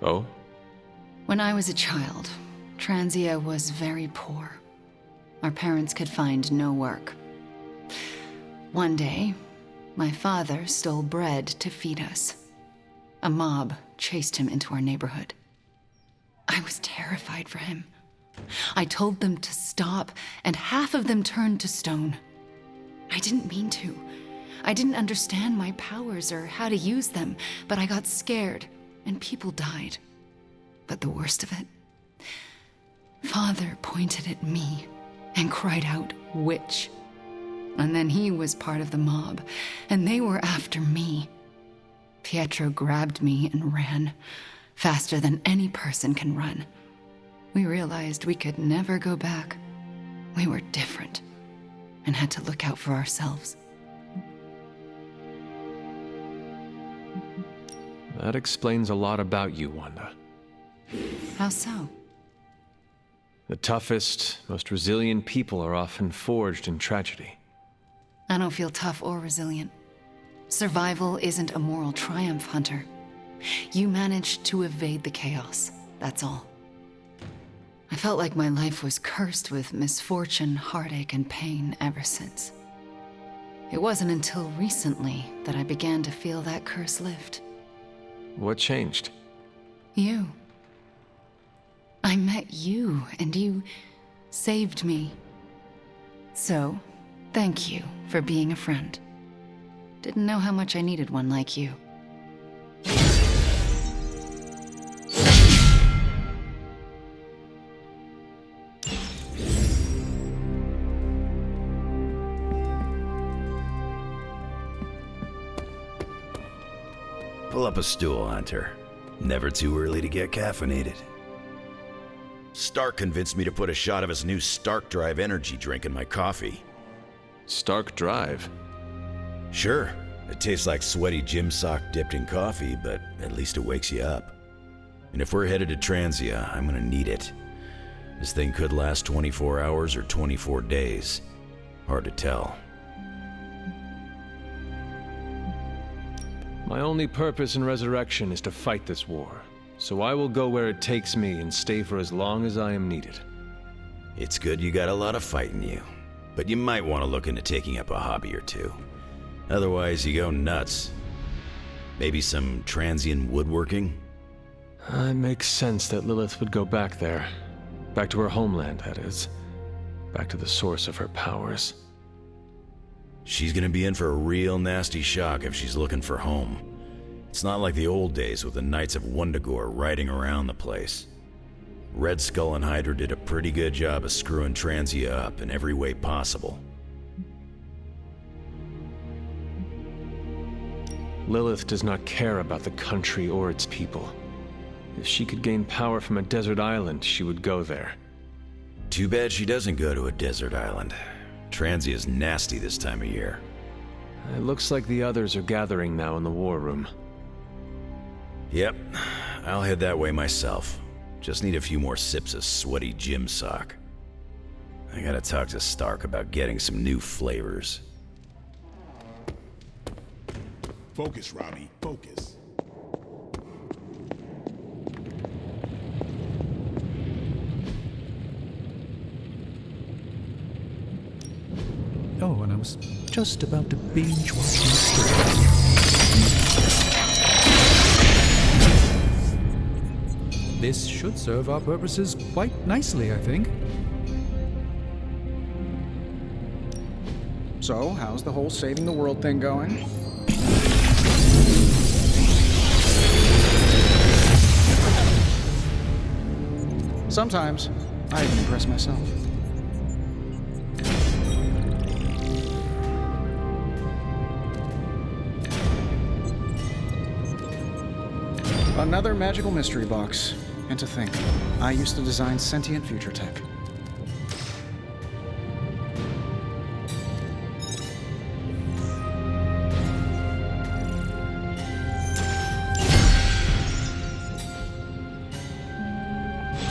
Oh? When I was a child, Transia was very poor. Our parents could find no work. One day, my father stole bread to feed us. A mob chased him into our neighborhood. I was terrified for him. I told them to stop, and half of them turned to stone. I didn't mean to. I didn't understand my powers or how to use them, but I got scared, and people died. But the worst of it, Father pointed at me and cried out, "Witch." And then he was part of the mob, and they were after me. Pietro grabbed me and ran, faster than any person can run. We realized we could never go back. We were different, and had to look out for ourselves. That explains a lot about you, Wanda. How so? The toughest, most resilient people are often forged in tragedy. I don't feel tough or resilient. Survival isn't a moral triumph, Hunter. You managed to evade the chaos, that's all. I felt like my life was cursed with misfortune, heartache, and pain ever since. It wasn't until recently that I began to feel that curse lift. What changed? You. I met you, and you saved me. So, thank you for being a friend. Didn't know how much I needed one like you. Pull up a stool, Hunter. Never too early to get caffeinated. Stark convinced me to put a shot of his new Stark Drive energy drink in my coffee. Stark Drive? Sure. It tastes like sweaty gym sock dipped in coffee, but at least it wakes you up. And if we're headed to Transia, I'm gonna need it. This thing could last 24 hours or 24 days. Hard to tell. My only purpose in Resurrection is to fight this war, so I will go where it takes me and stay for as long as I am needed. It's good you got a lot of fight in you, but you might want to look into taking up a hobby or two. Otherwise, you go nuts. Maybe some transient woodworking? It makes sense that Lilith would go back there. Back to her homeland, that is. Back to the source of her powers. She's gonna be in for a real nasty shock if she's looking for home. It's not like the old days with the Knights of Wundagore riding around the place. Red Skull and Hydra did a pretty good job of screwing Transia up in every way possible. Lilith does not care about the country or its people. If she could gain power from a desert island, she would go there. Too bad she doesn't go to a desert island. Transia's nasty this time of year. It looks like the others are gathering now in the war room. Yep, I'll head that way myself. Just need a few more sips of sweaty gym sock. I gotta talk to Stark about getting some new flavors. Focus, Robbie, focus. Oh, and I was just about to binge watch my story. This should serve our purposes quite nicely, I think. So, how's the whole saving the world thing going? Sometimes, I even impress myself. Another magical mystery box. And to think, I used to design sentient future tech.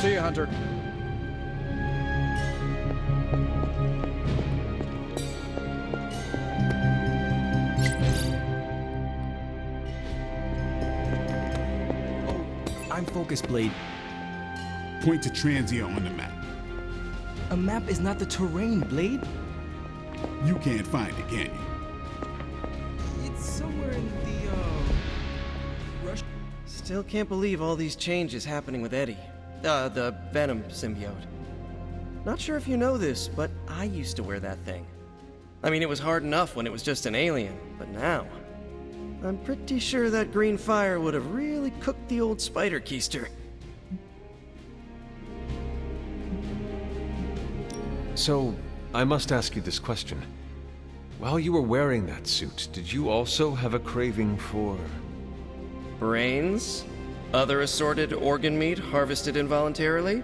See ya, Hunter. I'm focused, Blade. Point to Transia on the map. A map is not the terrain, Blade. You can't find it, can you? It's somewhere in the, rush. Still can't believe all these changes happening with Eddie. The Venom symbiote. Not sure if you know this, but I used to wear that thing. I mean, it was hard enough when it was just an alien, but now... I'm pretty sure that green fire would have really cooked the old spider keister. So, I must ask you this question. While you were wearing that suit, did you also have a craving for... Brains? Other assorted organ meat harvested involuntarily?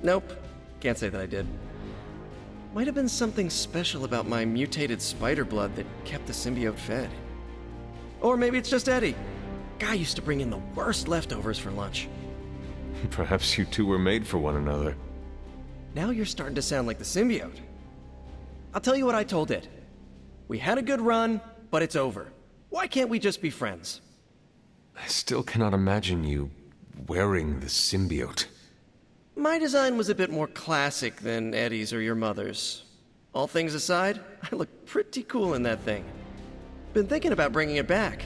Nope. Can't say that I did. Might have been something special about my mutated spider blood that kept the symbiote fed. Or maybe it's just Eddie. Guy used to bring in the worst leftovers for lunch. Perhaps you two were made for one another. Now you're starting to sound like the symbiote. I'll tell you what I told Ed. We had a good run, but it's over. Why can't we just be friends? I still cannot imagine you wearing the symbiote. My design was a bit more classic than Eddie's or your mother's. All things aside, I look pretty cool in that thing. Been thinking about bringing it back.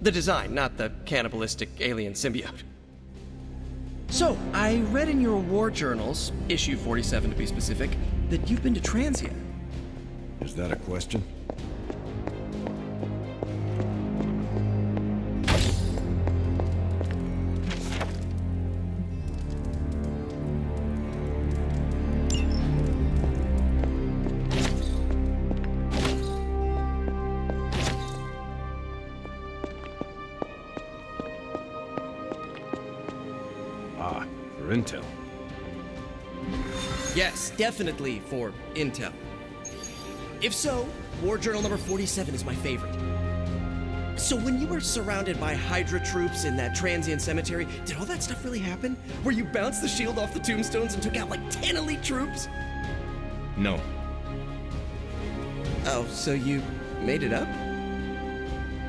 The design, not the cannibalistic alien symbiote. So, I read in your war journals, issue 47 to be specific, that you've been to Transia. Is that a question? Intel. Yes, definitely for intel. If so, War Journal number 47 is my favorite. So when you were surrounded by Hydra troops in that Transian cemetery, did all that stuff really happen? Where you bounced the shield off the tombstones and took out like 10 elite troops? No. Oh, so you made it up?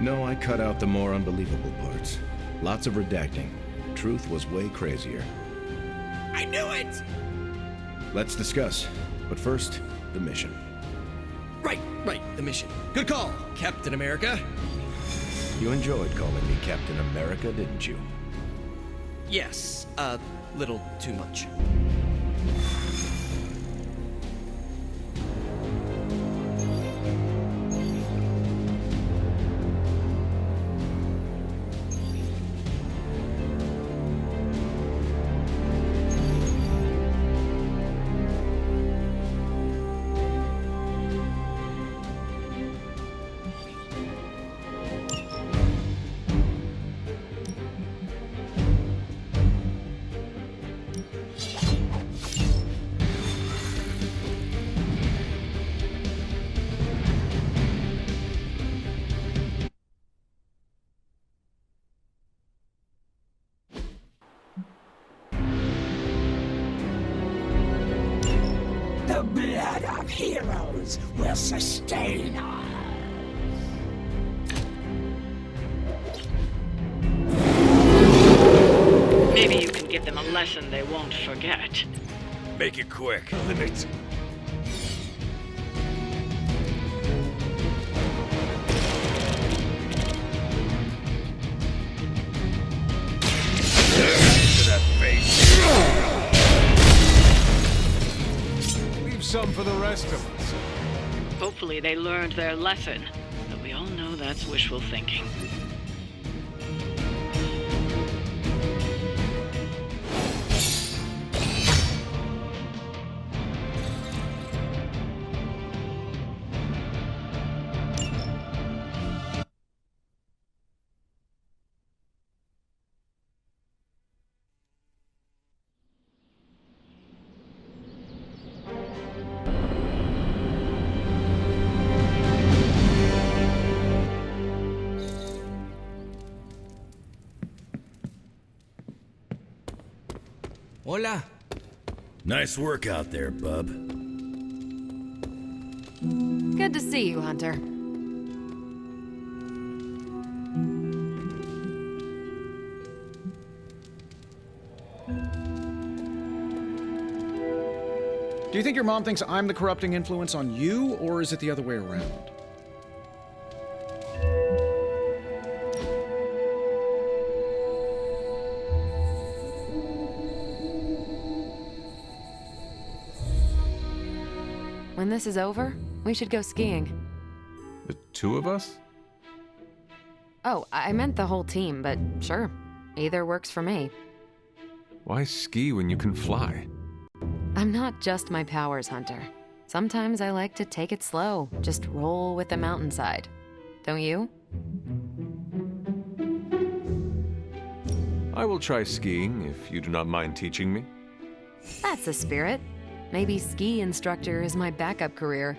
No, I cut out the more unbelievable parts. Lots of redacting. Truth was way crazier. I knew it! Let's discuss. But first, the mission. Right, the mission. Good call, Captain America. You enjoyed calling me Captain America, didn't you? Yes, a little too much. The blood of heroes will sustain us. Maybe you can give them a lesson they won't forget. Make it quick, Lilith. rest of us. Hopefully they learned their lesson, but we all know that's wishful thinking. Hola. Nice work out there, bub. Good to see you, Hunter. Do you think your mom thinks I'm the corrupting influence on you, or is it the other way around? When this is over, we should go skiing. The two of us? Oh, I meant the whole team, but sure. Either works for me. Why ski when you can fly? I'm not just my powers, Hunter. Sometimes I like to take it slow, just roll with the mountainside. Don't you? I will try skiing if you do not mind teaching me. That's the spirit. Maybe ski instructor is my backup career.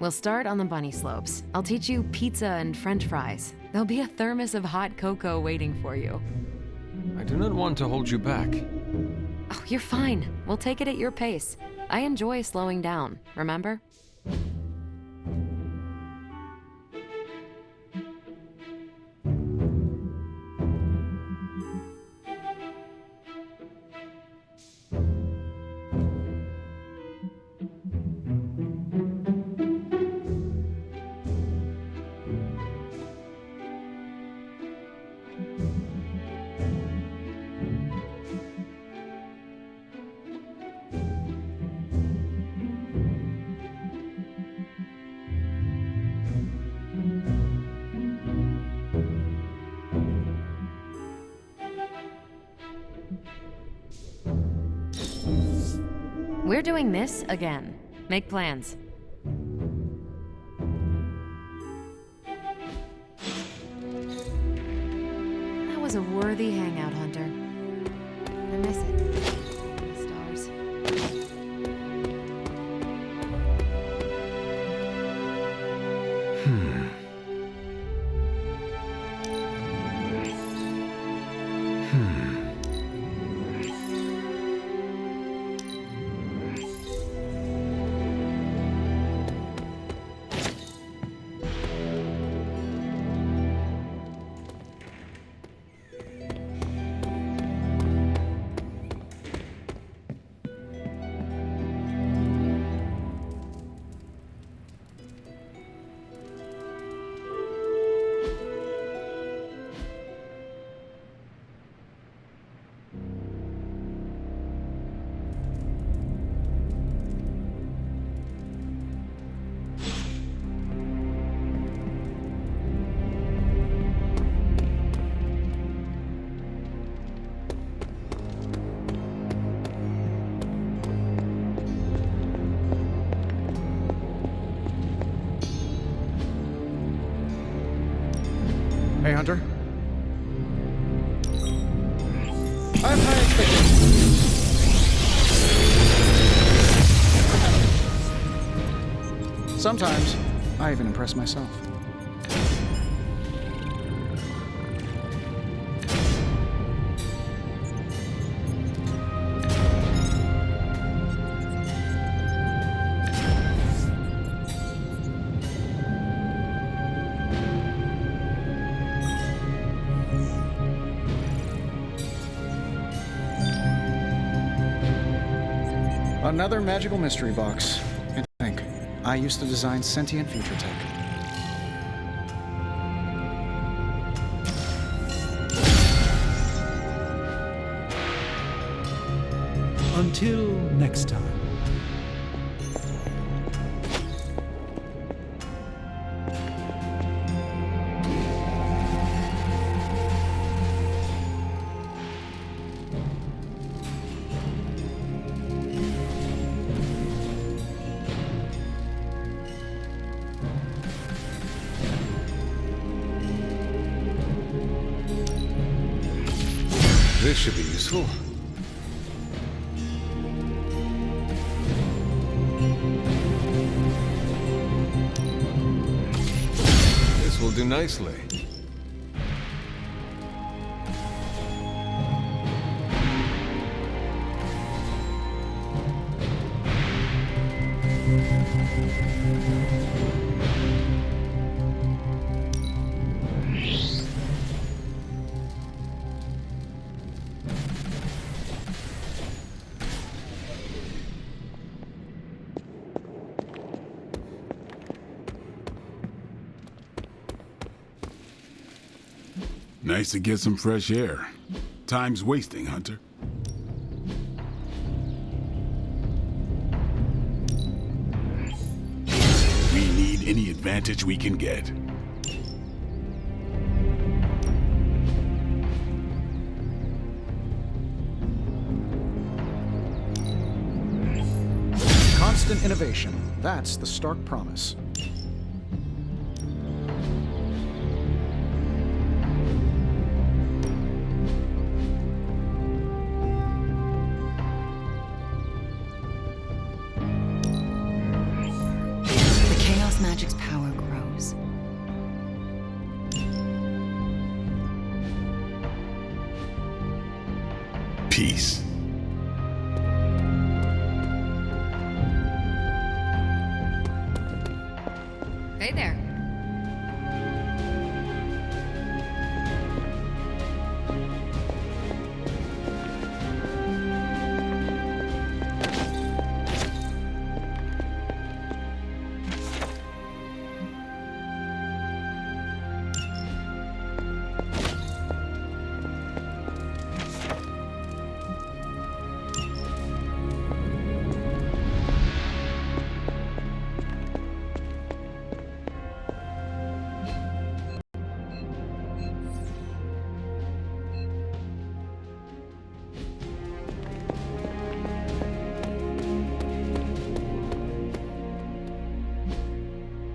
We'll start on the bunny slopes. I'll teach you pizza and french fries. There'll be a thermos of hot cocoa waiting for you. I do not want to hold you back. Oh, you're fine. We'll take it at your pace. I enjoy slowing down, remember? We're doing this again. Make plans. That was a worthy hangout, Hunter. I miss it. Stars. Hey, Hunter. I have high expectations. Sometimes, I even impress myself. Another magical mystery box. And think, I used to design sentient future tech. Until next time. This should be useful. This will do nicely. Nice to get some fresh air. Time's wasting, Hunter. We need any advantage we can get. Constant innovation. That's the stark promise. Magic's power grows. Peace. Hey there.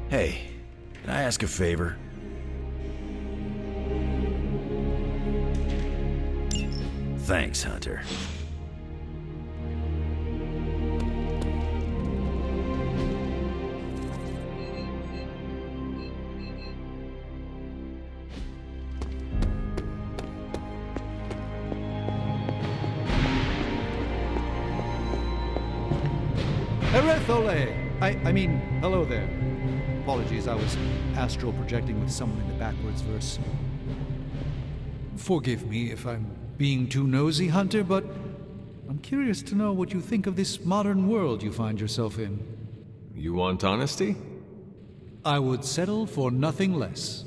Hey, can I ask a favor? Thanks, Hunter. Erethole! I mean, hello there. Apologies, I was astral projecting with someone in the backwards verse. Forgive me if I'm being too nosy, Hunter, but I'm curious to know what you think of this modern world you find yourself in. You want honesty? I would settle for nothing less.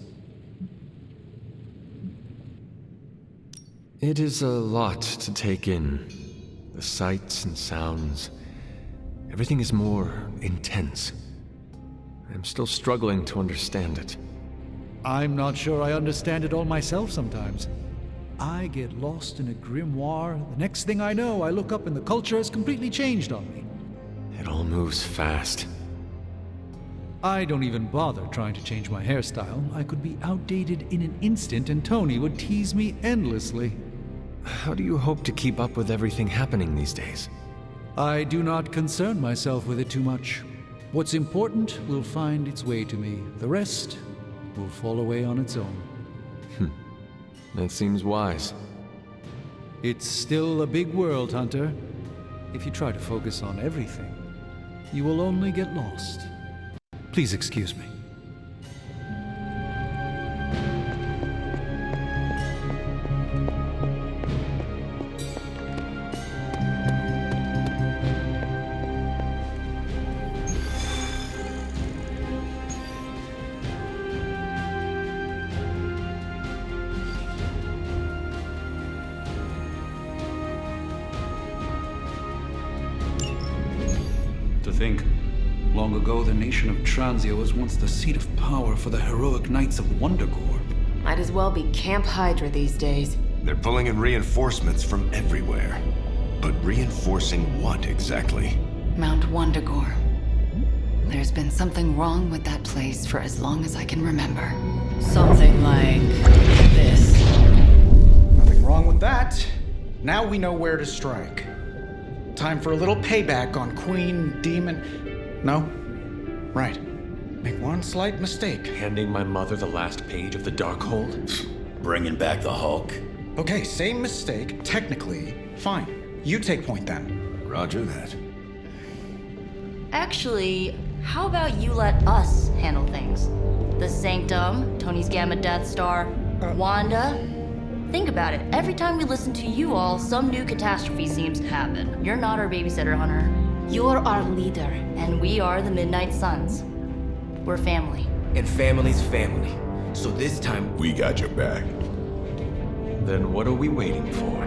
It is a lot to take in. The sights and sounds. Everything is more intense. I'm still struggling to understand it. I'm not sure I understand it all myself sometimes. I get lost in a grimoire. The next thing I know, I look up and the culture has completely changed on me. It all moves fast. I don't even bother trying to change my hairstyle. I could be outdated in an instant and Tony would tease me endlessly. How do you hope to keep up with everything happening these days? I do not concern myself with it too much. What's important will find its way to me. The rest will fall away on its own. That seems wise. It's still a big world, Hunter. If you try to focus on everything, you will only get lost. Please excuse me. To think, long ago the nation of Transia was once the seat of power for the heroic knights of Wundagore. Might as well be Camp Hydra these days. They're pulling in reinforcements from everywhere. But reinforcing what exactly? Mount Wundagore. There's been something wrong with that place for as long as I can remember. Something like this. Nothing wrong with that. Now we know where to strike. Time for a little payback on Queen, Demon... No? Right. Make one slight mistake. Handing my mother the last page of the Darkhold? Bringing back the Hulk. Okay, same mistake. Technically, fine. You take point then. Roger that. Actually, how about you let us handle things? The Sanctum, Tony's Gamma Death Star, Wanda. Think about it. Every time we listen to you all, some new catastrophe seems to happen. You're not our babysitter, Hunter. You're our leader. And we are the Midnight Suns. We're family. And family's family. So this time, We got your back. Then what are we waiting for?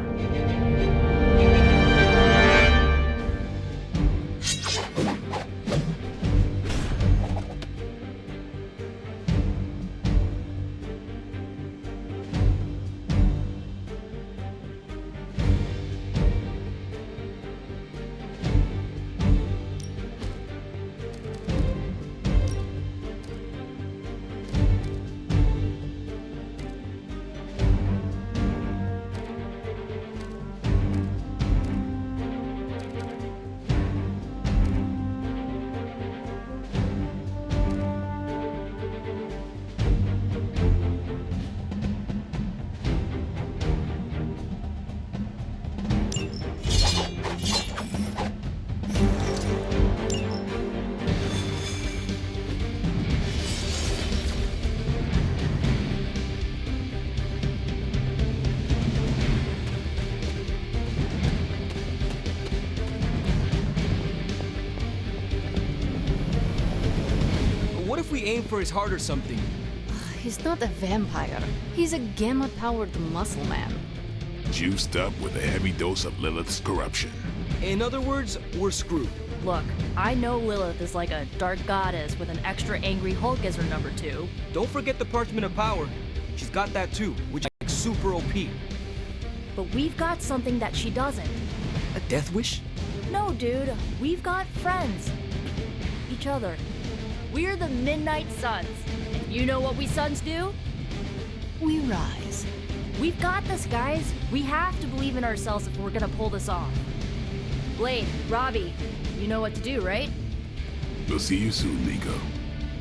what if we aim for his heart or something? He's not a vampire. He's a gamma-powered muscle man. Juiced up with a heavy dose of Lilith's corruption. In other words, we're screwed. Look, I know Lilith is like a dark goddess with an extra angry Hulk as her number 2. Don't forget the Parchment of Power. She's got that too, which is like super OP. But we've got something that she doesn't. A death wish? No, dude. We've got friends. Each other. We're the Midnight Suns. And you know what we Suns do? We rise. We've got this, guys. We have to believe in ourselves if we're gonna pull this off. Blade, Robbie, you know what to do, right? We'll see you soon, Nico.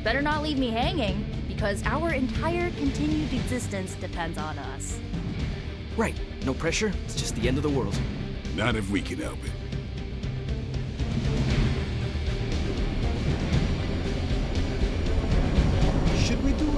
Better not leave me hanging, because our entire continued existence depends on us. Right. No pressure. It's just the end of the world. Not if we can help it. Should we do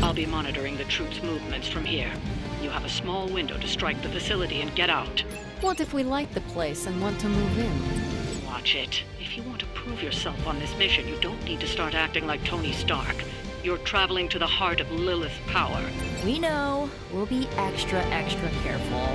I'll be monitoring the troops' movements from here. You have a small window to strike the facility and get out. What if we like the place and want to move in? Watch it. If you want to prove yourself on this mission, you don't need to start acting like Tony Stark. You're traveling to the heart of Lilith's power. We know. We'll be extra careful.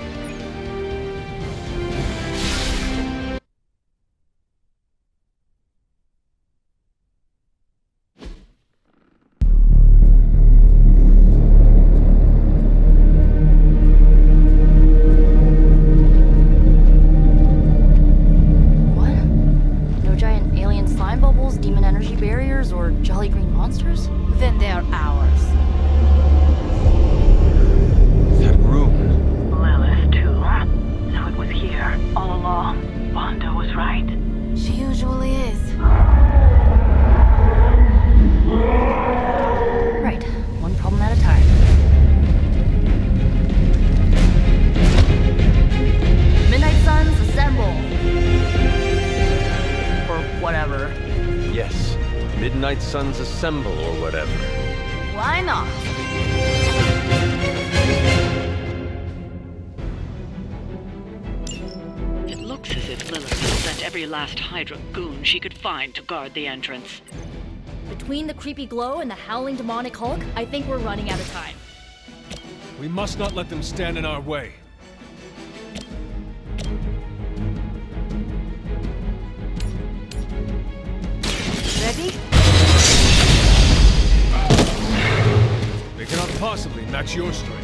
Then they're ours. That room. Lilith, too. So it was here, all along. Wanda was right. She usually is. Right. One problem at a time. Midnight Suns, assemble! Or whatever. Yes. Midnight Suns assemble or whatever. Why not? It looks as if Lilith has sent every last Hydra goon she could find to guard the entrance. Between the creepy glow and the howling demonic Hulk, I think we're running out of time. We must not let them stand in our way. Ready? They cannot possibly match your strength.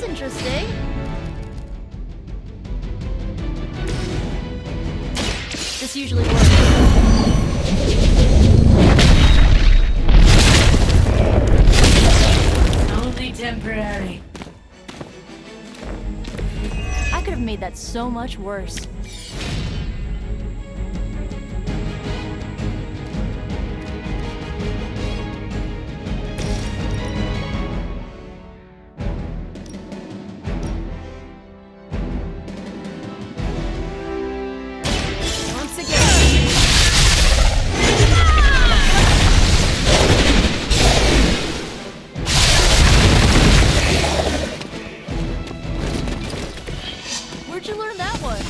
interesting. This usually works. Only temporary. I could have made that so much worse. Once again. Where'd you learn that one?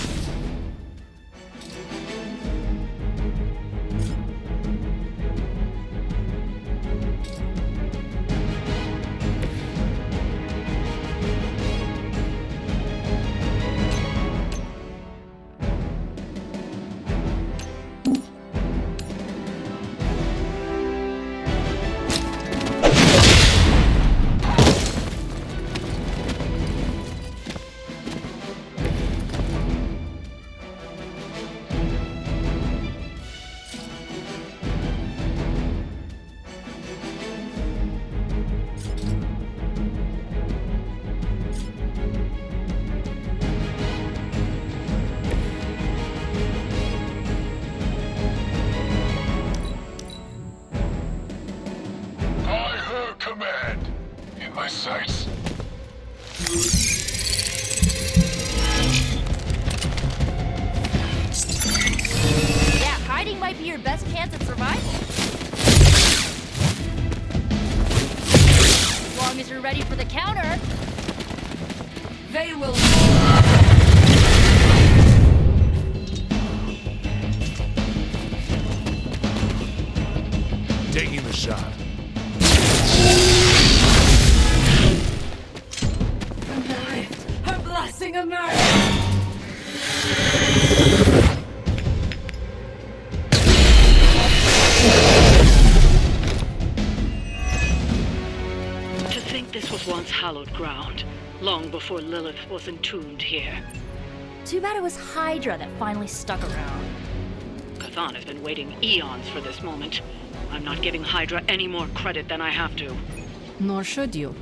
I heard command. In my sights. Yeah, hiding might be your best chance at survival. As long as you're ready for the counter. They will. Taking the shot. Her blessing of mercy. To think this was once hallowed ground, long before Lilith was entombed here. Too bad it was Hydra that finally stuck around. Chthon has been waiting eons for this moment. I'm not giving Hydra any more credit than I have to. Nor should you.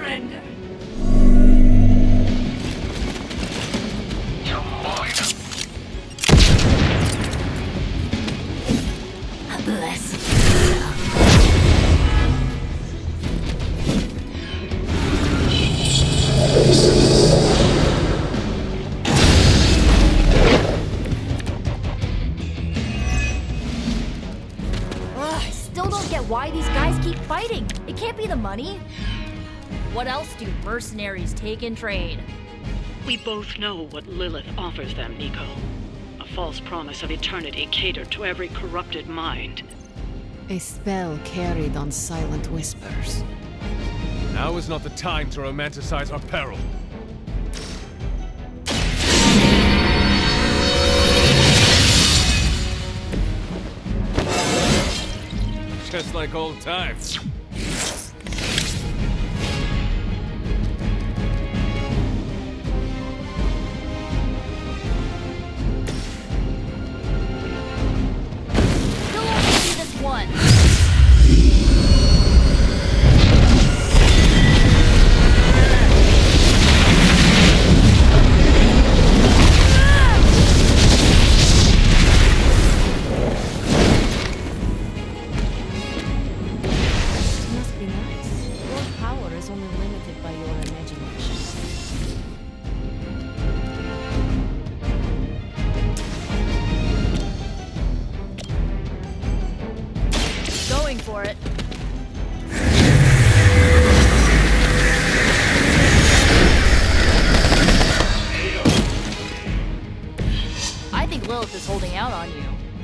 surrender. You're mine. A blessing. Ugh, I still don't get why these guys keep fighting. It can't be the money. What else do mercenaries take in trade? We both know what Lilith offers them, Nico. A false promise of eternity catered to every corrupted mind. A spell carried on silent whispers. Now is not the time to romanticize our peril. Just like old times. Still only see this one. Must be nice. Your power is only limited by your imagination. Going for it. I think Lilith is holding out on you.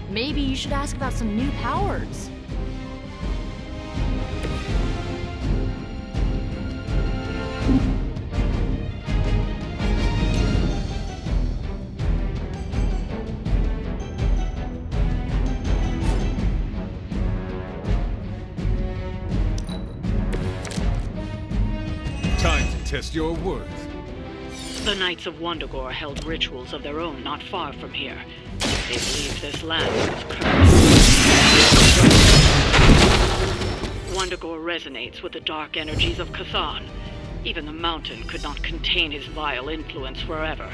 Maybe you should ask about some new powers. Time to test your worth. The Knights of Wondagore held rituals of their own not far from here. They believed this land was cursed. Wondagore resonates with the dark energies of Chthon. Even the mountain could not contain his vile influence forever.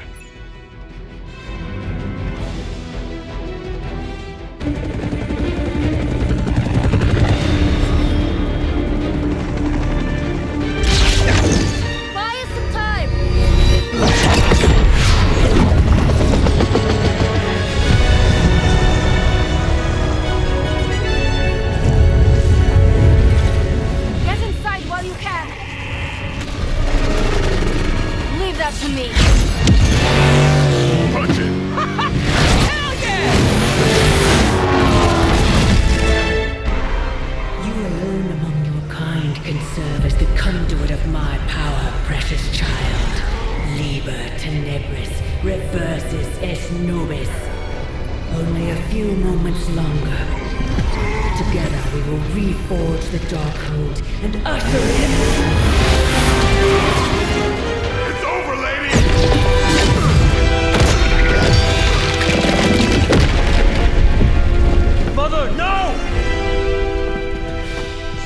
Buy us some time! Get inside while you can! Leave that to me! Punch it! Hell yeah! You alone among your kind can serve as the conduit of my power, precious child. Liber tenebris reverses es nobis. Only a few moments longer. Together we will reforge the Darkhold and usher in... It's over, lady! Mother, no!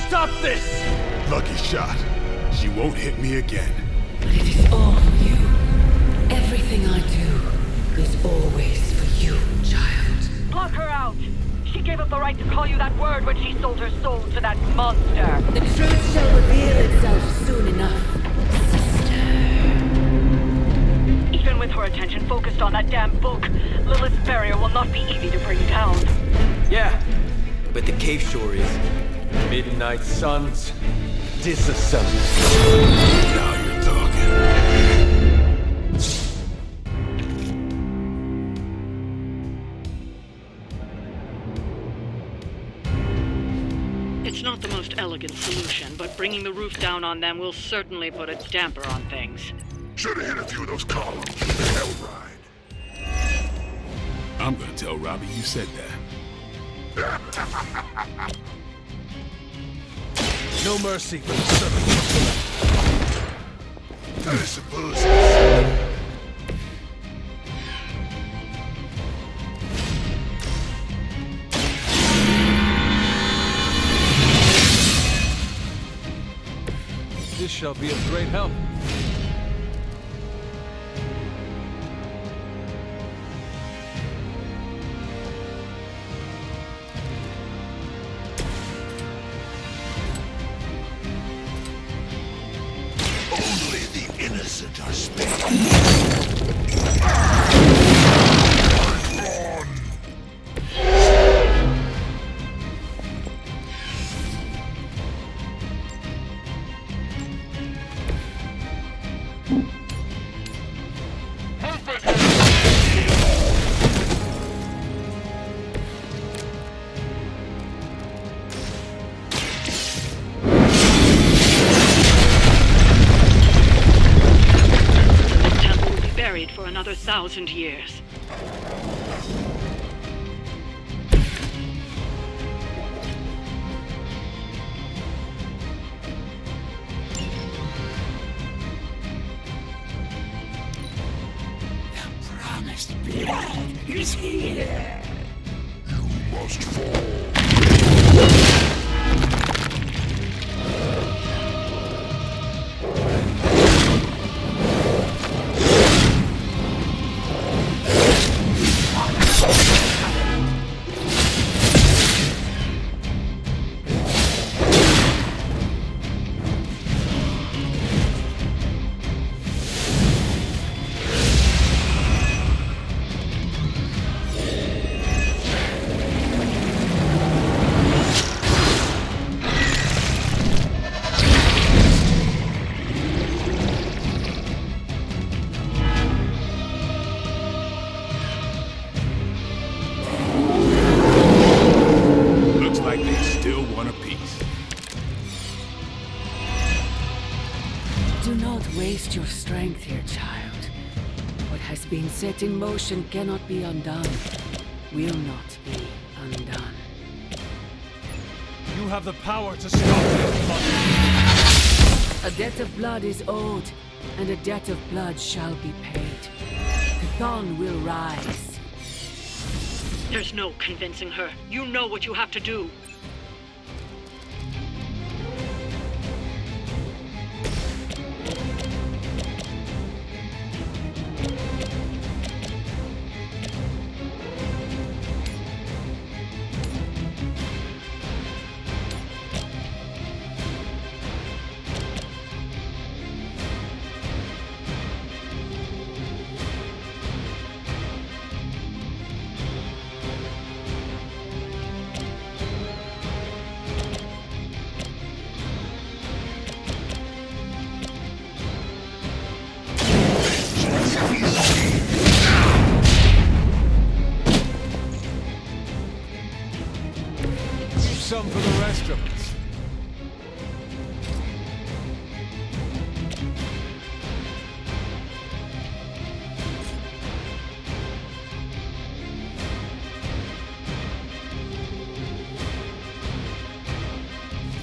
Stop this! Lucky shot. She won't hit me again. But it is all for you. Everything I do is always for you, child. Block her out! She gave up the right to call you that word when she sold her soul to that monster. The truth shall reveal itself soon enough, sister. Even with her attention focused on that damn book, Lilith's barrier will not be easy to bring down. Yeah, but the cave sure is. Midnight suns, disassemble. Now you're talking. It's not the most elegant solution, but bringing the roof down on them will certainly put a damper on things. Should have hit a few of those columns with the hell ride. I'm gonna tell Robbie you said that. No mercy for the servant. I suppose. This shall be of great help. Only the innocent are spared. For another 1,000 years. The promised blood is here. You must fall. Do not waste your strength here, child. What has been set in motion cannot be undone. Will not be undone. You have the power to stop this. A debt of blood is owed, and a debt of blood shall be paid. Chthon will rise. There's no convincing her. You know what you have to do. Some for the rest of us.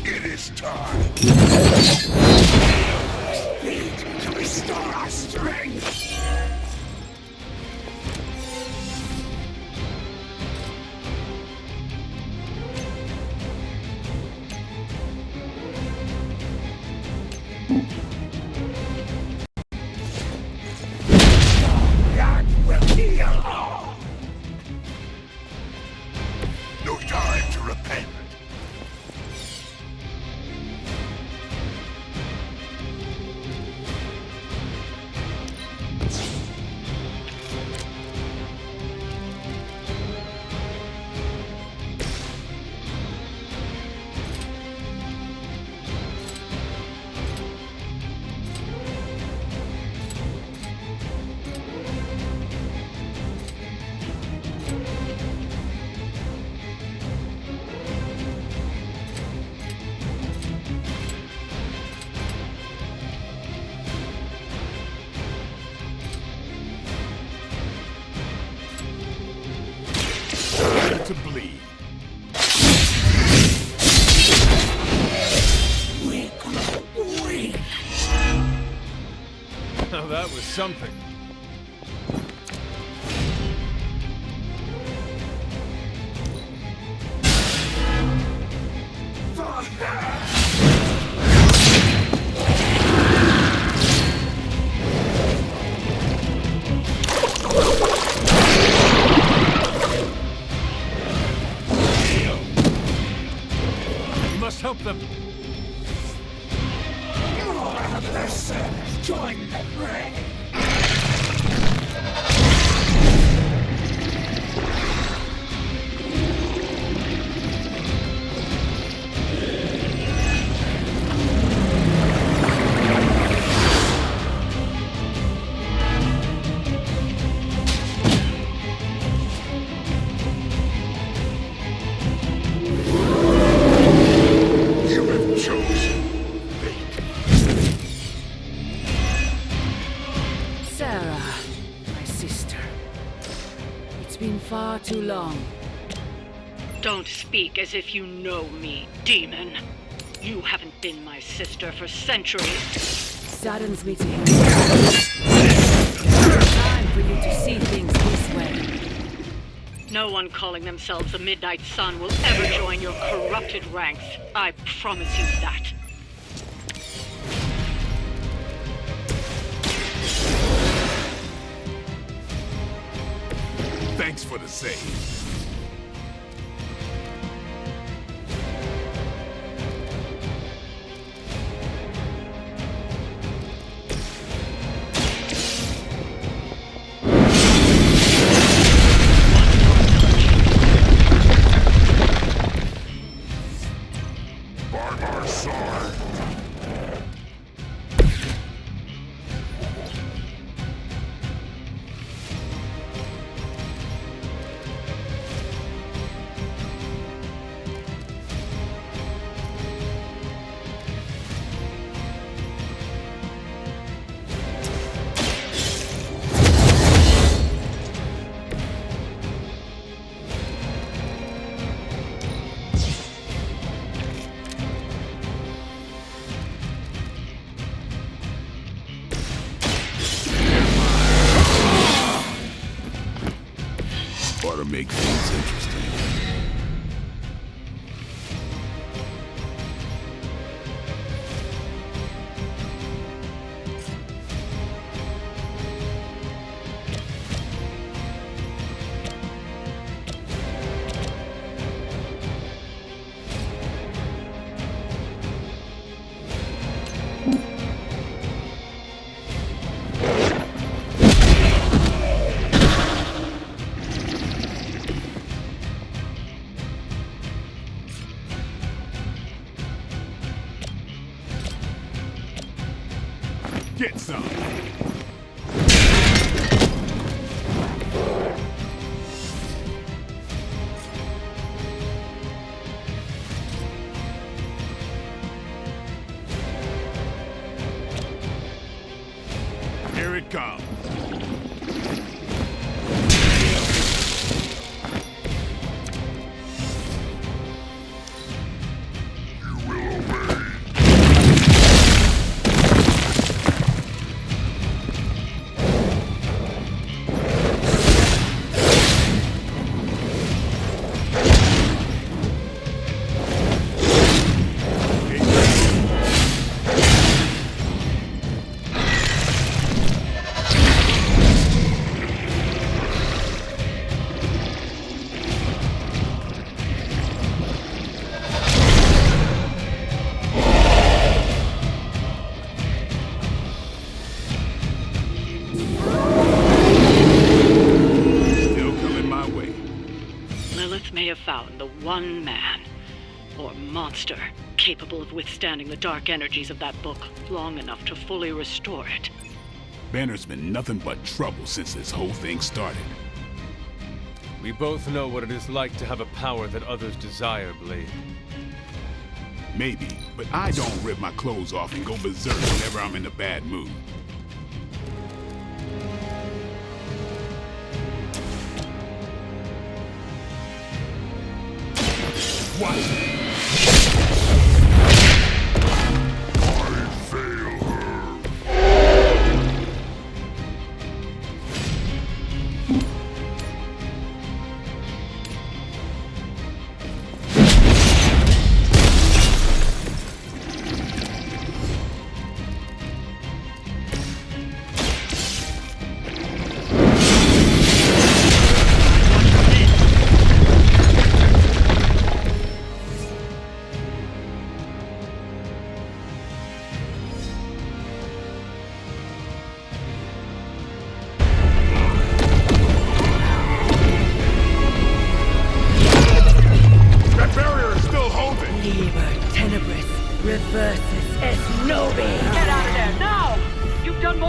It is time. Speed to restore our strength. No time to repent. To bleed. Now that was something. them! Listen, join the fray! Far too long. Don't speak as if you know me, demon. You haven't been my sister for centuries. Saddens me to hear it's time for you to see things this way. No one calling themselves the Midnight Sun will ever join your corrupted ranks. I promise you that. Thanks for the save. By my side. To make things interesting. Get some. Here it comes. Lilith may have found the one man, or monster, capable of withstanding the dark energies of that book long enough to fully restore it. Banner's been nothing but trouble since this whole thing started. We both know what it is like to have a power that others desire, Blade. Maybe, but I don't rip my clothes off and go berserk whenever I'm in a bad mood. Watch me. I fail her.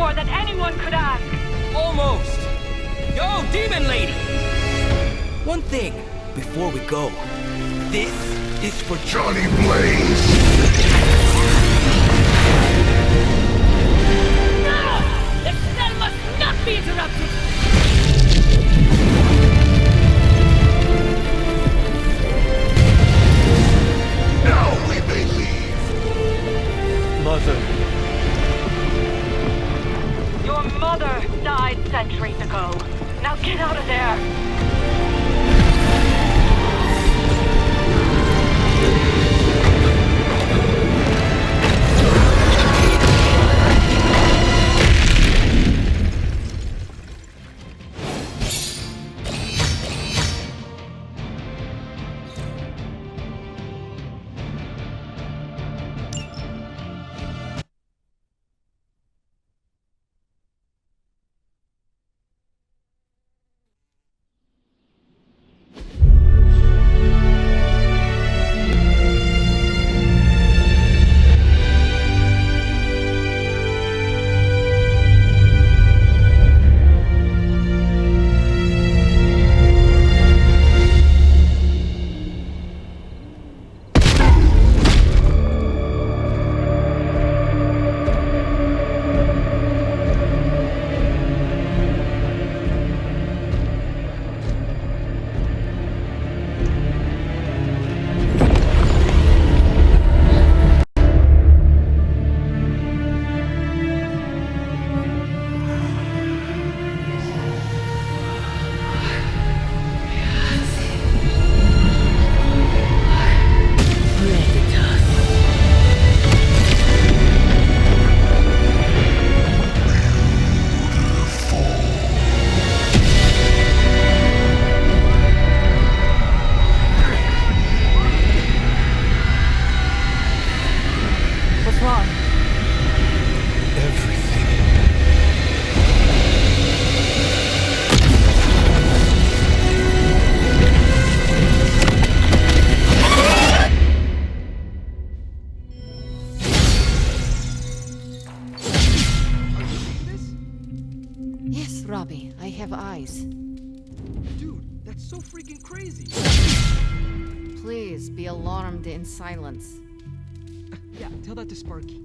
more than anyone could ask. Almost. Yo, Demon Lady! One thing before we go. This is for Johnny Blaze! No! The spell must not be interrupted! Now we may leave. Mother. Your mother died centuries ago. Now get out of there! Robbie, I have eyes. Dude, that's so freaking crazy. Please be alarmed in silence. Yeah, tell that to Sparky.